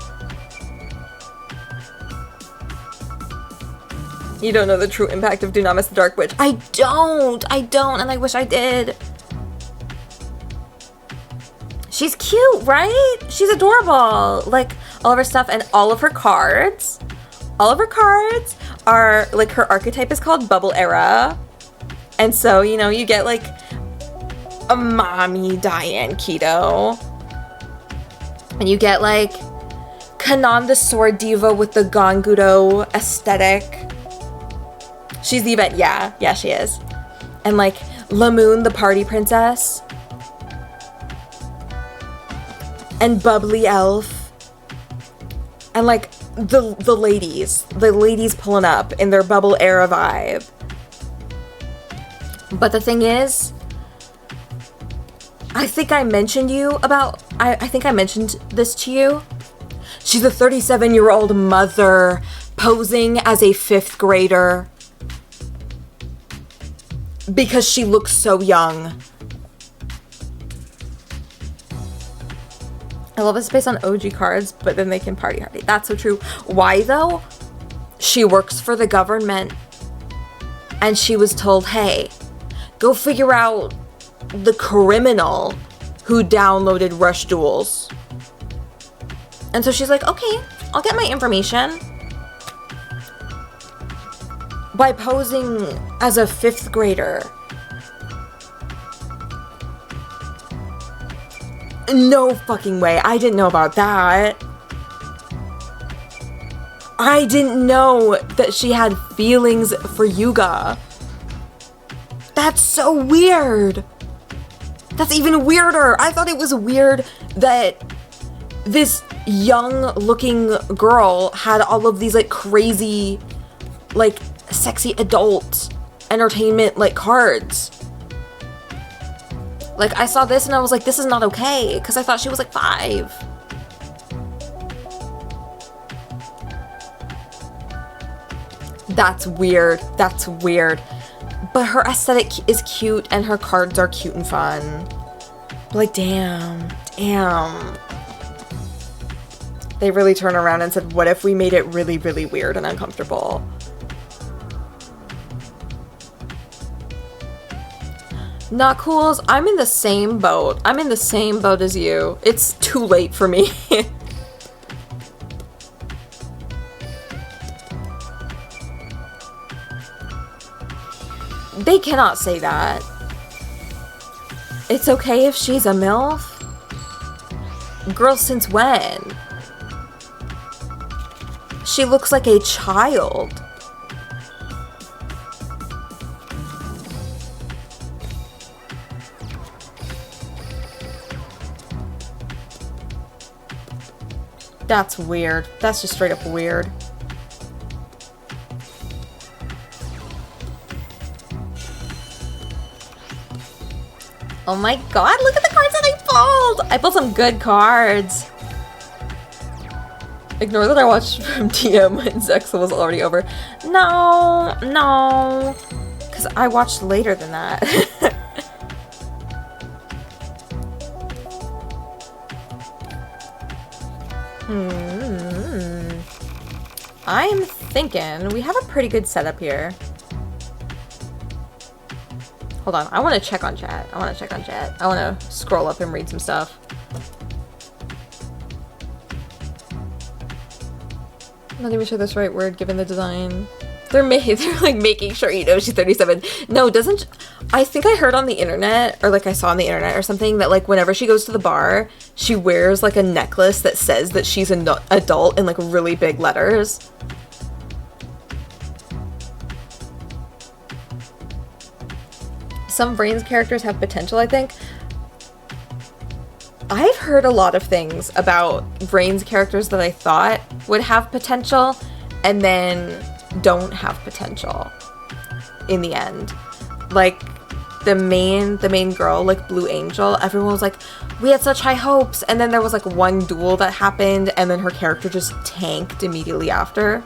You don't know the true impact of Dunamis the Dark Witch. I don't, and I wish I did. She's cute, right? She's adorable. Like, all of her stuff and all of her cards. All of her cards are, like, her archetype is called Bubble Era. And so, you know, you get, like, a mommy Diane Keto. And you get, like, Kanan the Sword Diva with the Gongudo aesthetic. She's the event, yeah, she is. And, like, Lamoon the Party Princess. And Bubbly Elf. And, like, the ladies pulling up in their Bubble Era vibe. But the thing is, I think I mentioned I think I mentioned this to you. She's a 37-year-old mother posing as a 5th grader because she looks so young. I love it's based on OG cards, but then they can party hardy. That's so true. Why though? She works for the government and she was told, hey, go figure out the criminal who downloaded Rush Duels. And so she's like, okay, I'll get my information. By posing as a 5th grader. No fucking way. I didn't know about that. I didn't know that she had feelings for Yuga. That's so weird. That's even weirder. I thought it was weird that this young looking girl had all of these like crazy, like sexy adult entertainment like cards. Like, I saw this and I was like, this is not okay, because I thought she was like 5. That's weird. That's weird. But her aesthetic is cute and her cards are cute and fun. But like, damn. They really turned around and said, what if we made it really, really weird and uncomfortable? Not Cools, I'm in the same boat. I'm in the same boat as you. It's too late for me. They cannot say that. It's okay if she's a MILF? Girl, since when? She looks like a child. That's weird. That's just straight up weird. Oh my god, look at the cards that I pulled! I pulled some good cards. Ignore that I watched from TM when Zexa was already over. No. Because I watched later than that. I'm thinking we have a pretty good setup here. Hold on, I want to check on chat. I want to scroll up and read some stuff. I'm not even sure that's the right word given the design. They're like making sure you know she's 37. No, I think I heard on the internet, or like I saw on the internet or something, that like whenever she goes to the bar, she wears like a necklace that says that she's an adult in like really big letters. Some Brains characters have potential, I think. I've heard a lot of things about Brains characters that I thought would have potential, and then don't have potential in the end. Like the main girl, like Blue Angel, everyone was like, we had such high hopes, and then there was like one duel that happened, and then her character just tanked immediately after.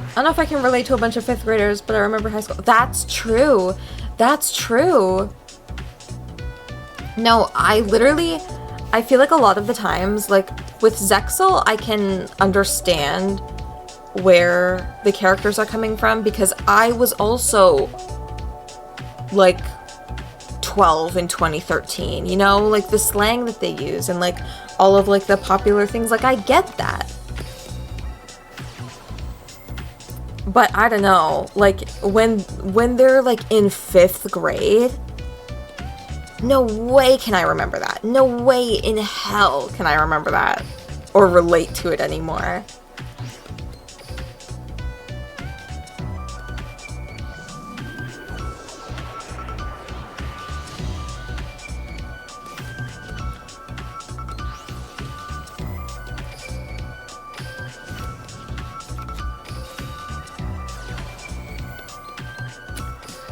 I don't know if I can relate to a bunch of 5th graders, but I remember high school. That's true. That's true. No, I feel like a lot of the times, like with Zexal, I can understand where the characters are coming from because I was also like 12 in 2013, you know, like the slang that they use and like all of like the popular things, like I get that. But I don't know, like when they're like in 5th grade, no way can I remember that. No way in hell can I remember that or relate to it anymore.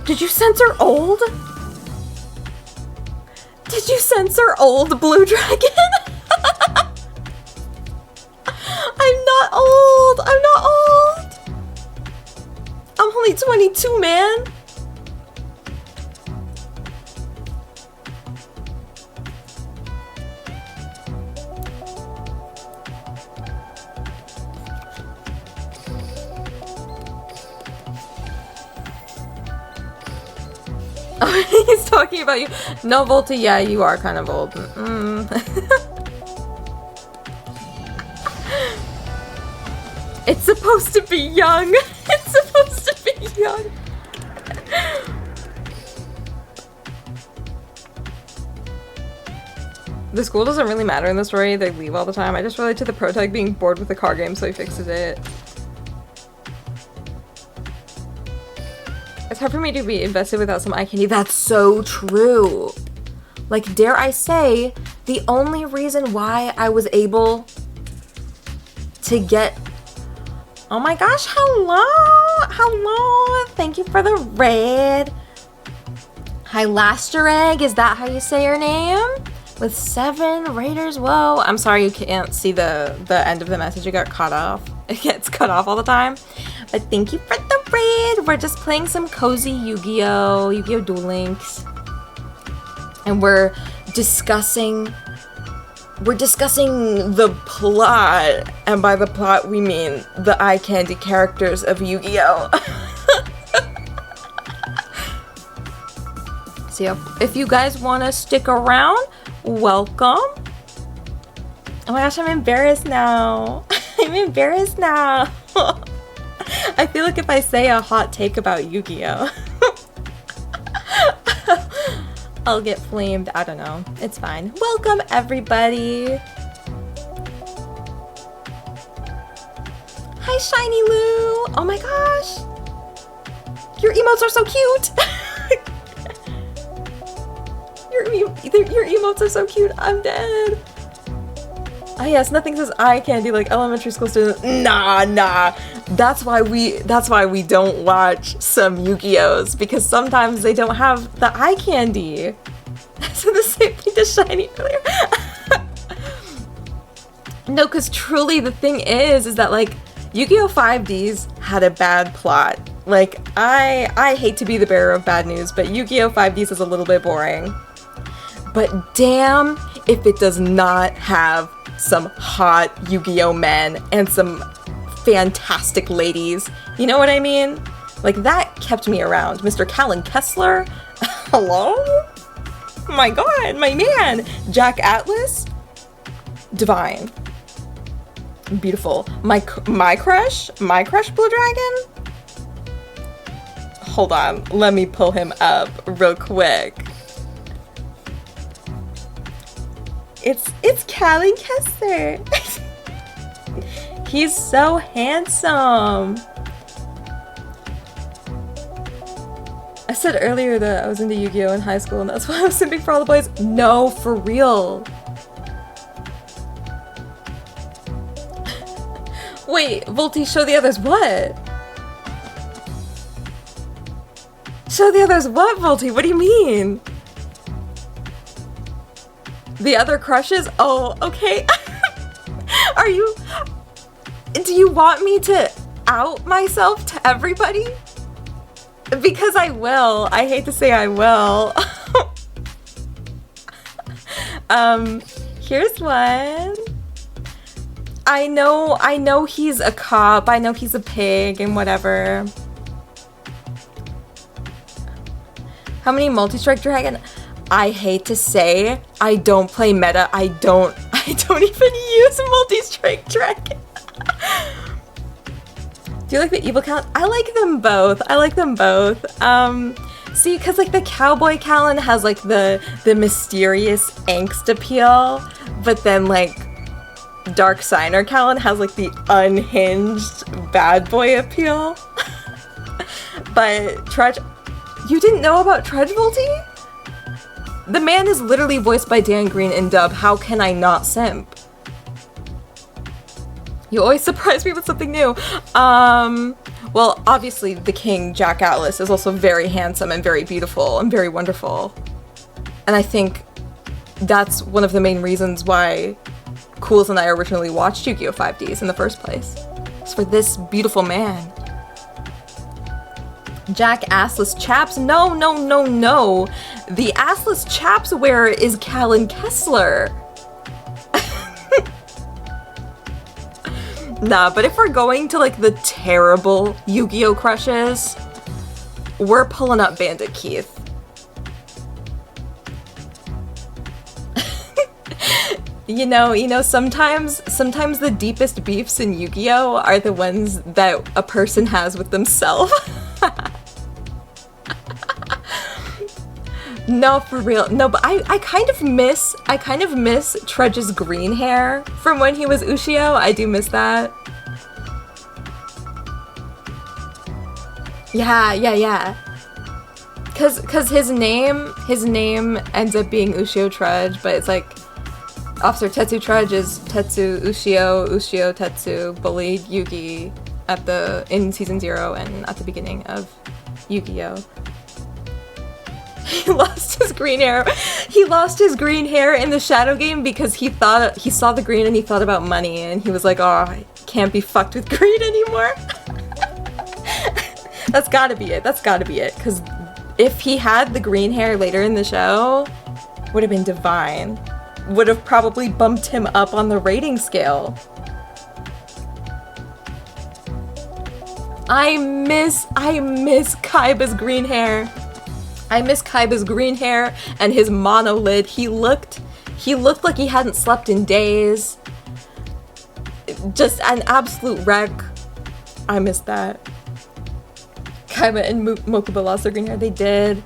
Did you censor old? Did you censor old, Blue Dragon? I'm not old. I'm not old. I'm only 22, man. Oh, he's talking about you. No, Volta, yeah, you are kind of old. It's supposed to be young. It's supposed to be young. The school doesn't really matter in the story. They leave all the time. I just relate to the protag being bored with the car game, so he fixes it. It's hard for me to be invested without some eye candy. That's so true. Like, dare I say, the only reason why I was able to get... Oh my gosh, hello! Hello! Thank you for the raid. Hi, Laster Egg. Is that how you say your name? With 7 raiders. Whoa. I'm sorry you can't see the end of the message. It got cut off. It gets cut off all the time. But thank you for the raid. We're just playing some cozy Yu-Gi-Oh! Duel Links. And we're discussing the plot. And by the plot, we mean the eye candy characters of Yu-Gi-Oh! So if you guys want to stick around, welcome. Oh my gosh, I'm embarrassed now. I'm embarrassed now. I feel like if I say a hot take about Yu-Gi-Oh! I'll get flamed. I don't know. It's fine. Welcome, everybody. Hi, Shiny Lou. Oh my gosh. Your emotes are so cute. Your emotes are so cute. I'm dead. Ah yes, nothing says eye candy like elementary school students. Nah. That's why we don't watch some Yu-Gi-Ohs, because sometimes they don't have the eye candy. So the same thing to Shiny earlier. No, because truly the thing is that like Yu-Gi-Oh! 5Ds had a bad plot. Like I hate to be the bearer of bad news, but Yu-Gi-Oh! 5Ds is a little bit boring. But damn if it does not have some hot Yu-Gi-Oh! Men and some fantastic ladies. You know what I mean? Like, that kept me around. Mr. Callan Kessler? Hello? My god, my man! Jack Atlas? Divine. Beautiful. My crush? My crush, Blue Dragon? Hold on, let me pull him up real quick. It's Callan Kessler. He's so handsome. I said earlier that I was into Yu-Gi-Oh in high school and that's why I was simping for all the boys. No, for real. Wait, Volty, show the others what? Show the others what, Volty? What do you mean? The other crushes? Oh, okay. Are you... Do you want me to out myself to everybody? Because I will. I hate to say I will. Here's one. I know he's a cop. I know he's a pig and whatever. How many multi-strike dragon? I hate to say, I don't play meta. I don't even use multi-strike dragon. Do you like the evil Callan? I like them both. I like them both. See, because like the cowboy Callan has like the mysterious angst appeal, but then like Dark Signer Callan has like the unhinged bad boy appeal. But Trudge, you didn't know about Trudge, Volty? The man is literally voiced by Dan Green in dub. How can I not simp? You always surprise me with something new. Well, obviously the king, Jack Atlas, is also very handsome and very beautiful and very wonderful. And I think that's one of the main reasons why Cools and I originally watched Yu-Gi-Oh! 5Ds in the first place. It's for this beautiful man. Jack Assless Chaps? No. The Assless Chaps wearer is Callan Kessler. Nah, but if we're going to like the terrible Yu-Gi-Oh! Crushes, we're pulling up Bandit Keith. You know, sometimes the deepest beefs in Yu-Gi-Oh! Are the ones that a person has with themselves. No, for real. No, but I kind of miss Trudge's green hair from when he was Ushio. I do miss that. Yeah. Cause his name ends up being Ushio Trudge, but it's like Officer Tetsu Trudge is Tetsu Ushio Tetsu bullied Yugi in season 0 and at the beginning of Yu-Gi-Oh! He lost his green hair. He lost his green hair in the Shadow game because he saw the green and he thought about money and he was like, oh, I can't be fucked with green anymore. That's gotta be it. Because if he had the green hair later in the show, would have been divine. Would have probably bumped him up on the rating scale. I miss Kaiba's green hair. I miss Kaiba's green hair and his monolid. He looked like he hadn't slept in days. Just an absolute wreck. I miss that. Kaiba and Mokuba lost their green hair. They did.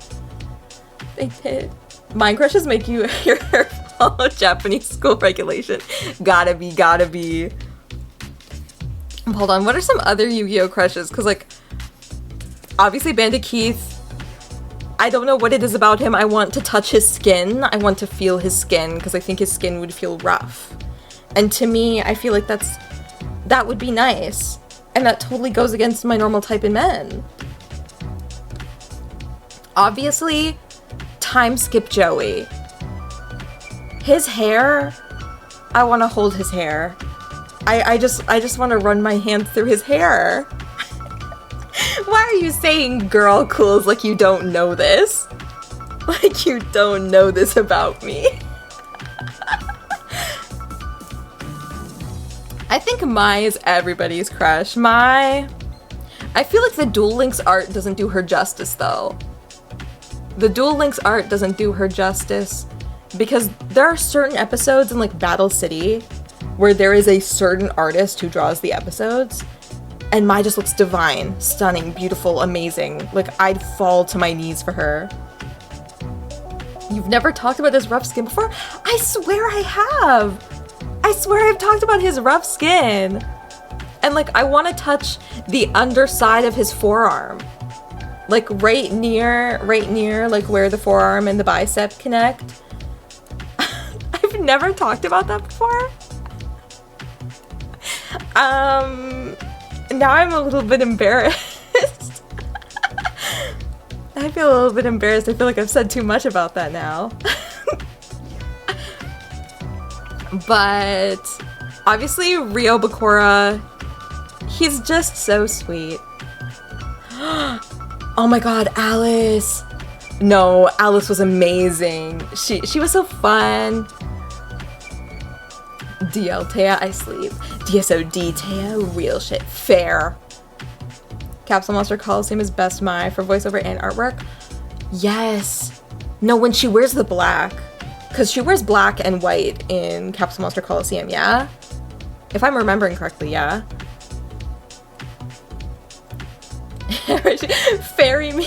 Mind crushes make you your hair follow Japanese school regulation. Gotta be. Hold on, what are some other Yu-Gi-Oh! Crushes? Because like, obviously Bandit Keith. I don't know what it is about him. I want to touch his skin. I want to feel his skin because I think his skin would feel rough. And to me, I feel like that would be nice. And that totally goes against my normal type in men. Obviously, time skip Joey. His hair, I want to hold his hair. I just want to run my hand through his hair. Why are you saying girl cools like you don't know this? Like you don't know this about me? I think Mai is everybody's crush. Mai. I feel like the Duel Links art doesn't do her justice though. The Duel Links art doesn't do her justice because there are certain episodes in like Battle City where there is a certain artist who draws the episodes. And Mai just looks divine, stunning, beautiful, amazing. Like, I'd fall to my knees for her. You've never talked about his rough skin before? I swear I have! I swear I've talked about his rough skin! And like I want to touch the underside of his forearm. Like right near like where the forearm and the bicep connect. I've never talked about that before. Now I'm a little bit embarrassed. I feel a little bit embarrassed. I feel like I've said too much about that now. But obviously Ryo Bakura, he's just so sweet. Oh my god, Alice. No, Alice was amazing. She was so fun. DL Taya, I sleep. DSOD Taya, real shit. Fair. Capsule Monster Coliseum is best Mai for voiceover and artwork. Yes. No, when she wears the black. Because she wears black and white in Capsule Monster Coliseum, yeah? If I'm remembering correctly, yeah. Fairy me.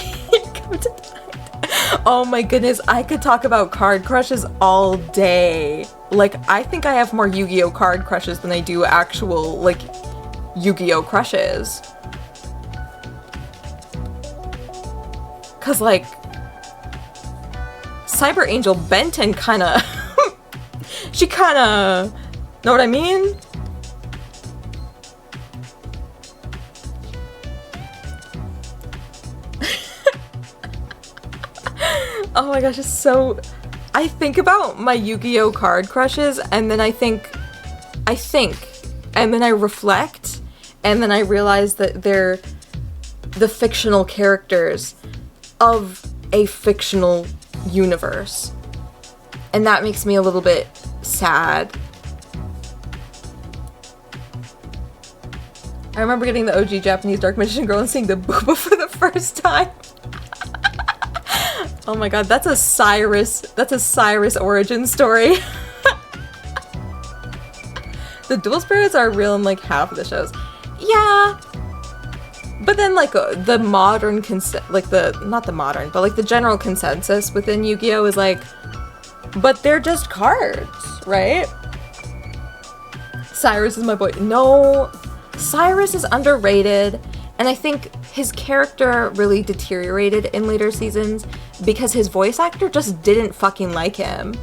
Come to die. Oh my goodness, I could talk about card crushes all day. Like, I think I have more Yu-Gi-Oh card crushes than I do actual, like, Yu-Gi-Oh crushes. Cause like, Cyber Angel Benton kinda, she kinda, know what I mean? Oh my gosh, it's so... I think about my Yu-Gi-Oh card crushes, and then I think, and then I reflect, and then I realize that they're the fictional characters of a fictional universe. And that makes me a little bit sad. I remember getting the OG Japanese Dark Magician Girl and seeing the booba for the first time. Oh my god, that's a Cyrus origin story. The dual spirits are real in like half of the shows. Yeah. But then like the modern not the modern, but like the general consensus within Yu-Gi-Oh is like, but they're just cards, right? Cyrus is my boy. No, Cyrus is underrated, and I think his character really deteriorated in later seasons because his voice actor just didn't fucking like him.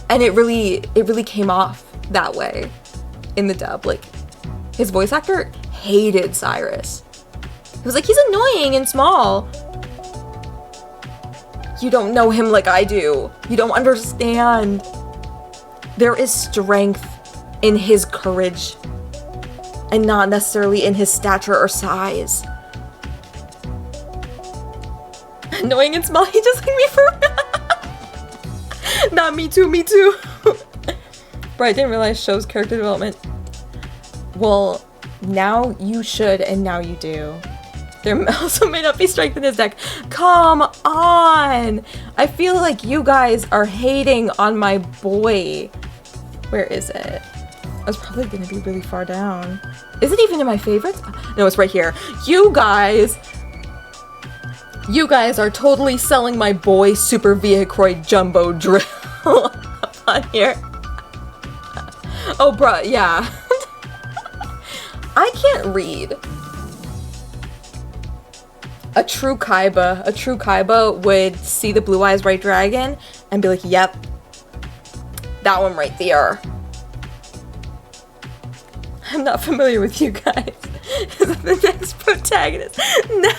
And it really came off that way in the dub. Like, his voice actor hated Cyrus. He was like, he's annoying and small. You don't know him like I do. You don't understand. There is strength in his courage and not necessarily in his stature or size. Annoying and small, he just like me for Nah, me too. Bro, I didn't realize show's character development. Well, now you should, and now you do. There also may not be strength in his deck. Come on! I feel like you guys are hating on my boy. Where is it? I was probably gonna be really far down. Is it even in my favorites? No, it's right here. You guys are totally selling my boy Super Vehicroid Jumbo Drill up on here. Oh, bruh, yeah. I can't read. A true Kaiba would see the Blue Eyes White Dragon and be like, yep, that one right there. I'm not familiar with you guys. Is it the next protagonist? No.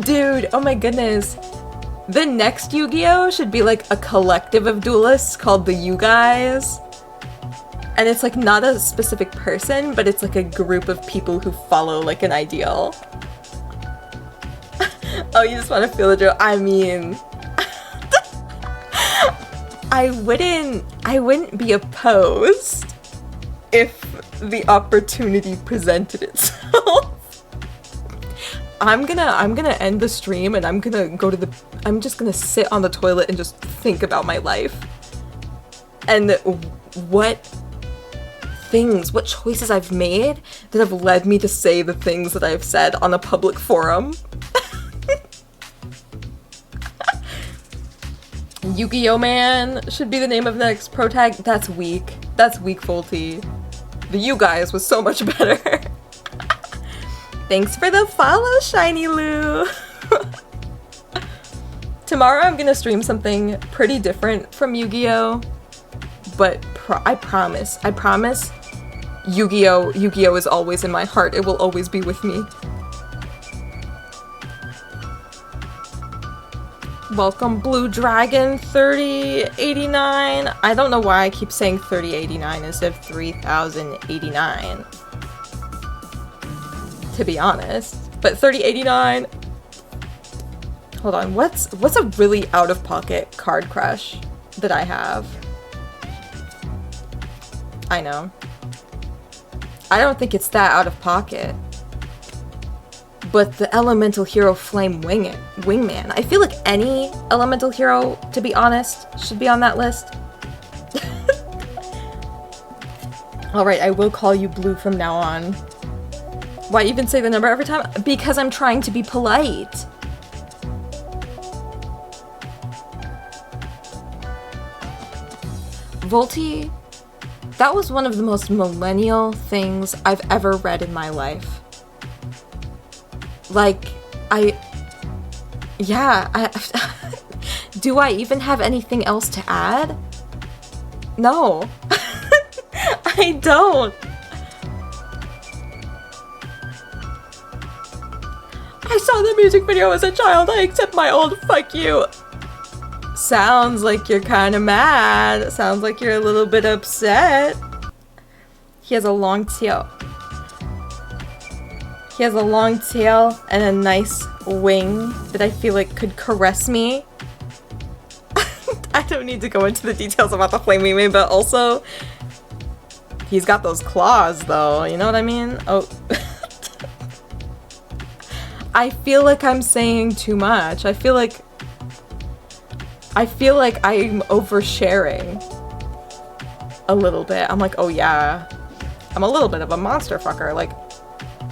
Dude, oh my goodness. The next Yu-Gi-Oh should be like a collective of duelists called the You Guys. And it's like not a specific person, but it's like a group of people who follow like an ideal. Oh, you just want to feel the drill? I mean, I wouldn't be opposed if the opportunity presented itself. I'm gonna end the stream and I'm just gonna sit on the toilet and just think about my life. And what choices I've made that have led me to say the things that I've said on a public forum. Yu-Gi-Oh Man should be the name of the next protag. That's weak. That's weak, full T. The you guys was so much better. Thanks for the follow, Shiny Lou. Tomorrow I'm gonna stream something pretty different from Yu-Gi-Oh! But I promise, Yu-Gi-Oh is always in my heart. It will always be with me. Welcome, Blue Dragon 3089. I don't know why I keep saying 3089 instead of 3089. To be honest. But 3089. Hold on, what's a really out-of-pocket card crush that I have? I know. I don't think it's that out of pocket. But the elemental hero Flame Wingman. I feel like any elemental hero, to be honest, should be on that list. Alright, I will call you Blue from now on. Why even say the number every time? Because I'm trying to be polite. Volti, that was one of the most millennial things I've ever read in my life. Like, do I even have anything else to add? No. I don't. I saw the music video as a child, I accept my old fuck you. Sounds like you're kind of mad. Sounds like you're a little bit upset. He has a long tail. He has a long tail and a nice wing that I feel like could caress me. I don't need to go into the details about the Flame Wingman, but also he's got those claws though, you know what I mean? Oh. I feel like I'm saying too much. I feel like I'm oversharing a little bit. I'm like, oh yeah, I'm a little bit of a monster fucker. Like,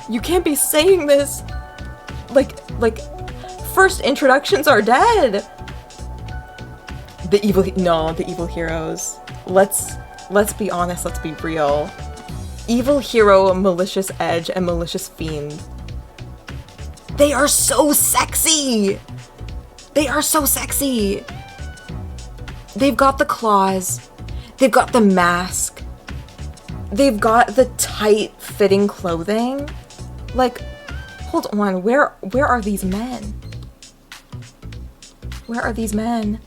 you can't be saying this. Like, first introductions are dead. The evil heroes. Let's be honest, let's be real. Evil hero, malicious edge, and malicious fiend. They are so sexy! They are so sexy! They've got the claws. They've got the mask. They've got the tight fitting clothing. Like, hold on, where are these men? Where are these men?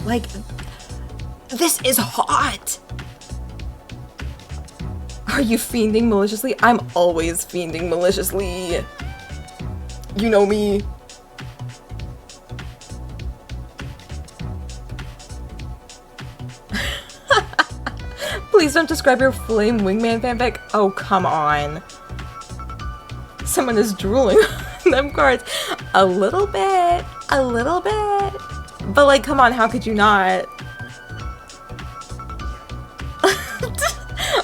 Like, this is hot! Are you fiending maliciously? I'm always fiending maliciously. You know me. Please don't describe your Flame Wingman fanfic. Oh, come on. Someone is drooling on them cards. A little bit. A little bit. But like, come on, how could you not?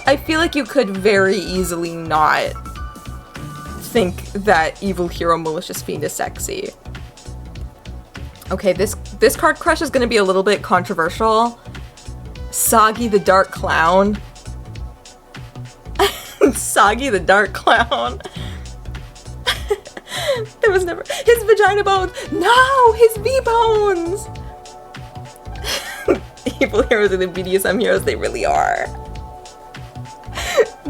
I feel like you could very easily not think that evil hero malicious fiend is sexy. Okay, this card crush is gonna be a little bit controversial. Soggy the Dark Clown. Soggy the Dark Clown. There was never his vagina bones. No, his V-bones. Evil heroes are the BDSM heroes they really are.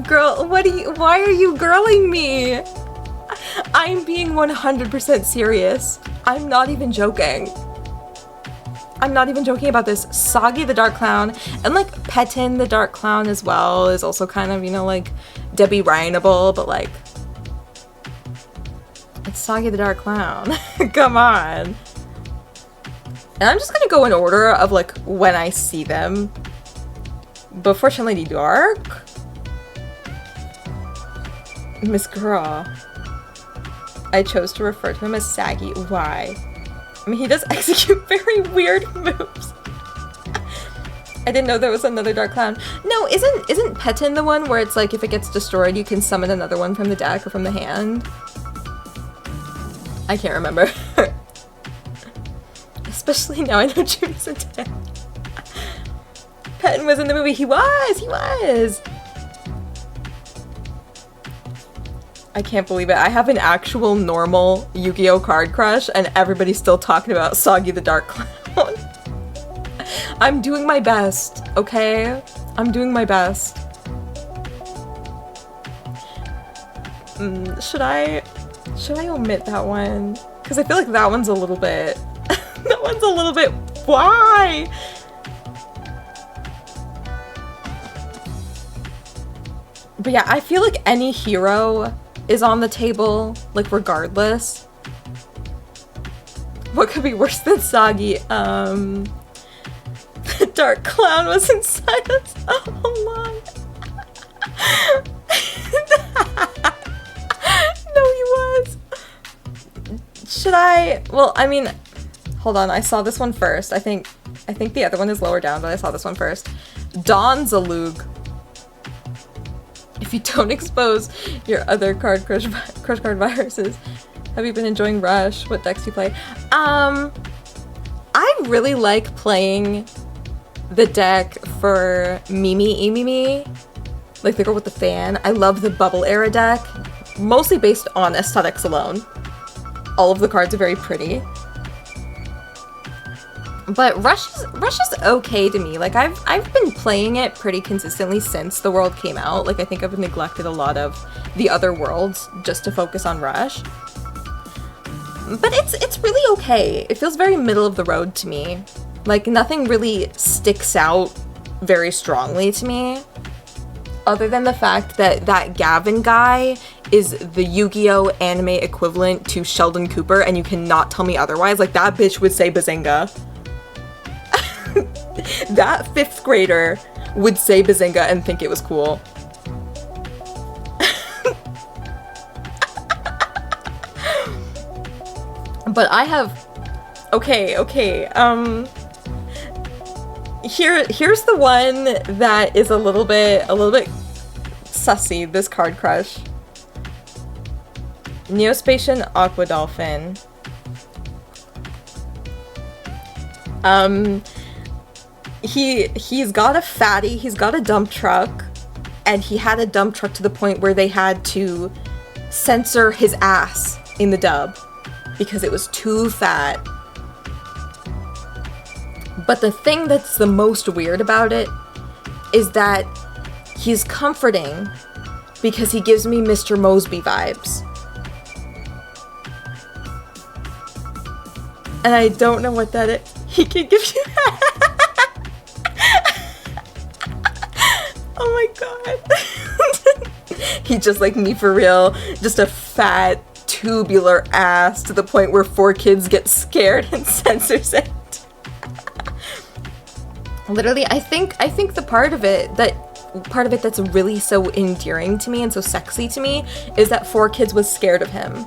Girl, why are you girling me? I'm being 100% serious. I'm not even joking. I'm not even joking about this. Soggy the Dark Clown, and like Petin the Dark Clown as well is also kind of, you know, like Debbie Ryanable, but like, it's Soggy the Dark Clown. Come on. And I'm just gonna go in order of like when I see them. But Fortunately Dark? Miss Girl. I chose to refer to him as Saggy. Why? I mean, he does execute very weird moves. I didn't know there was another Dark Clown. No, isn't Petin the one where it's like if it gets destroyed, you can summon another one from the deck or from the hand? I can't remember. Especially now I know Judy's a deck. Patton was in the movie. He was! I can't believe it. I have an actual normal Yu-Gi-Oh card crush and everybody's still talking about Soggy the Dark Clown. I'm doing my best, okay? I'm doing my best. Should I omit that one? Because I feel like that one's a little bit... that one's a little bit... Why? But yeah, I feel like any hero is on the table, like regardless. What could be worse than Soggy? The Dark Clown was inside us all along. No, he was. Should I? Well, I mean, hold on. I saw this one first. I think the other one is lower down, but I saw this one first. Dawn Zalug. If you don't expose your other crush card viruses, have you been enjoying Rush? What decks do you play? I really like playing the deck for Mimi Imimi, like the girl with the fan. I love the Bubble Era deck, mostly based on aesthetics alone. All of the cards are very pretty. But Rush is okay to me. Like I've been playing it pretty consistently since the world came out. Like I think I've neglected a lot of the other worlds just to focus on Rush. But it's really okay. It feels very middle of the road to me. Like nothing really sticks out very strongly to me. Other than the fact that that Gavin guy is the Yu-Gi-Oh anime equivalent to Sheldon Cooper, and you cannot tell me otherwise. Like that bitch would say Bazinga. That 5th grader would say Bazinga and think it was cool. But I have... Okay. Here's the one that is a little bit sussy, this card crush. Neospatian Aqua Dolphin. He's got a fatty, he's got a dump truck, and he had a dump truck to the point where they had to censor his ass in the dub because it was too fat. But the thing that's the most weird about it is that he's comforting because he gives me Mr. Mosby vibes. And I don't know what that is. He can give you Oh my god. He just like me for real. Just a fat, tubular ass to the point where 4 kids get scared and censors it. Literally, I think the part of it that's really so endearing to me and so sexy to me is that 4 kids was scared of him.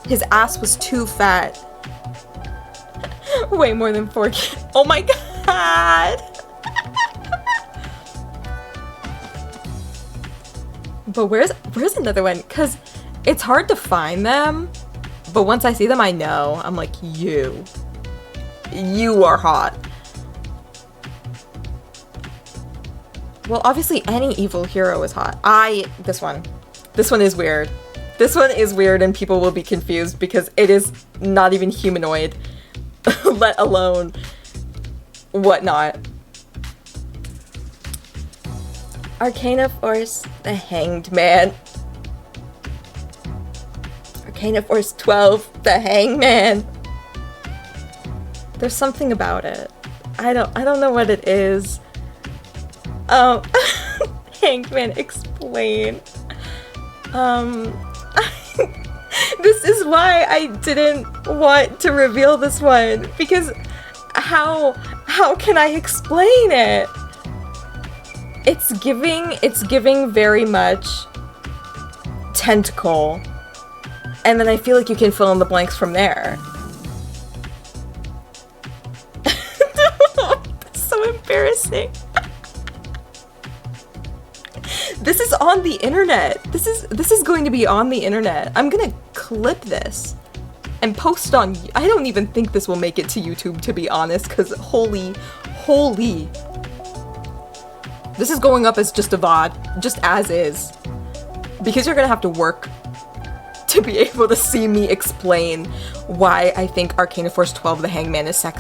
His ass was too fat. Way more than 4 kids. Oh my god! But where's another one? Because it's hard to find them, but once I see them, I know. I'm like, you are hot. Well, obviously any evil hero is hot. This one is weird. This one is weird and people will be confused because it is not even humanoid, let alone whatnot. Arcana Force, the Hanged Man. Arcana Force 12, the Hangman. There's something about it. I don't know what it is. Hangman, explain. This is why I didn't want to reveal this one, because how can I explain it? It's giving very much tentacle, and then I feel like you can fill in the blanks from there. That's so embarrassing. This is on the internet. This is going to be on the internet. I'm gonna clip this and post on. I don't even think this will make it to YouTube, to be honest, because holy Holy. This is going up as just a VOD, just as is. Because you're gonna have to work to be able to see me explain why I think Arcana Force 12 the Hangman is sexy.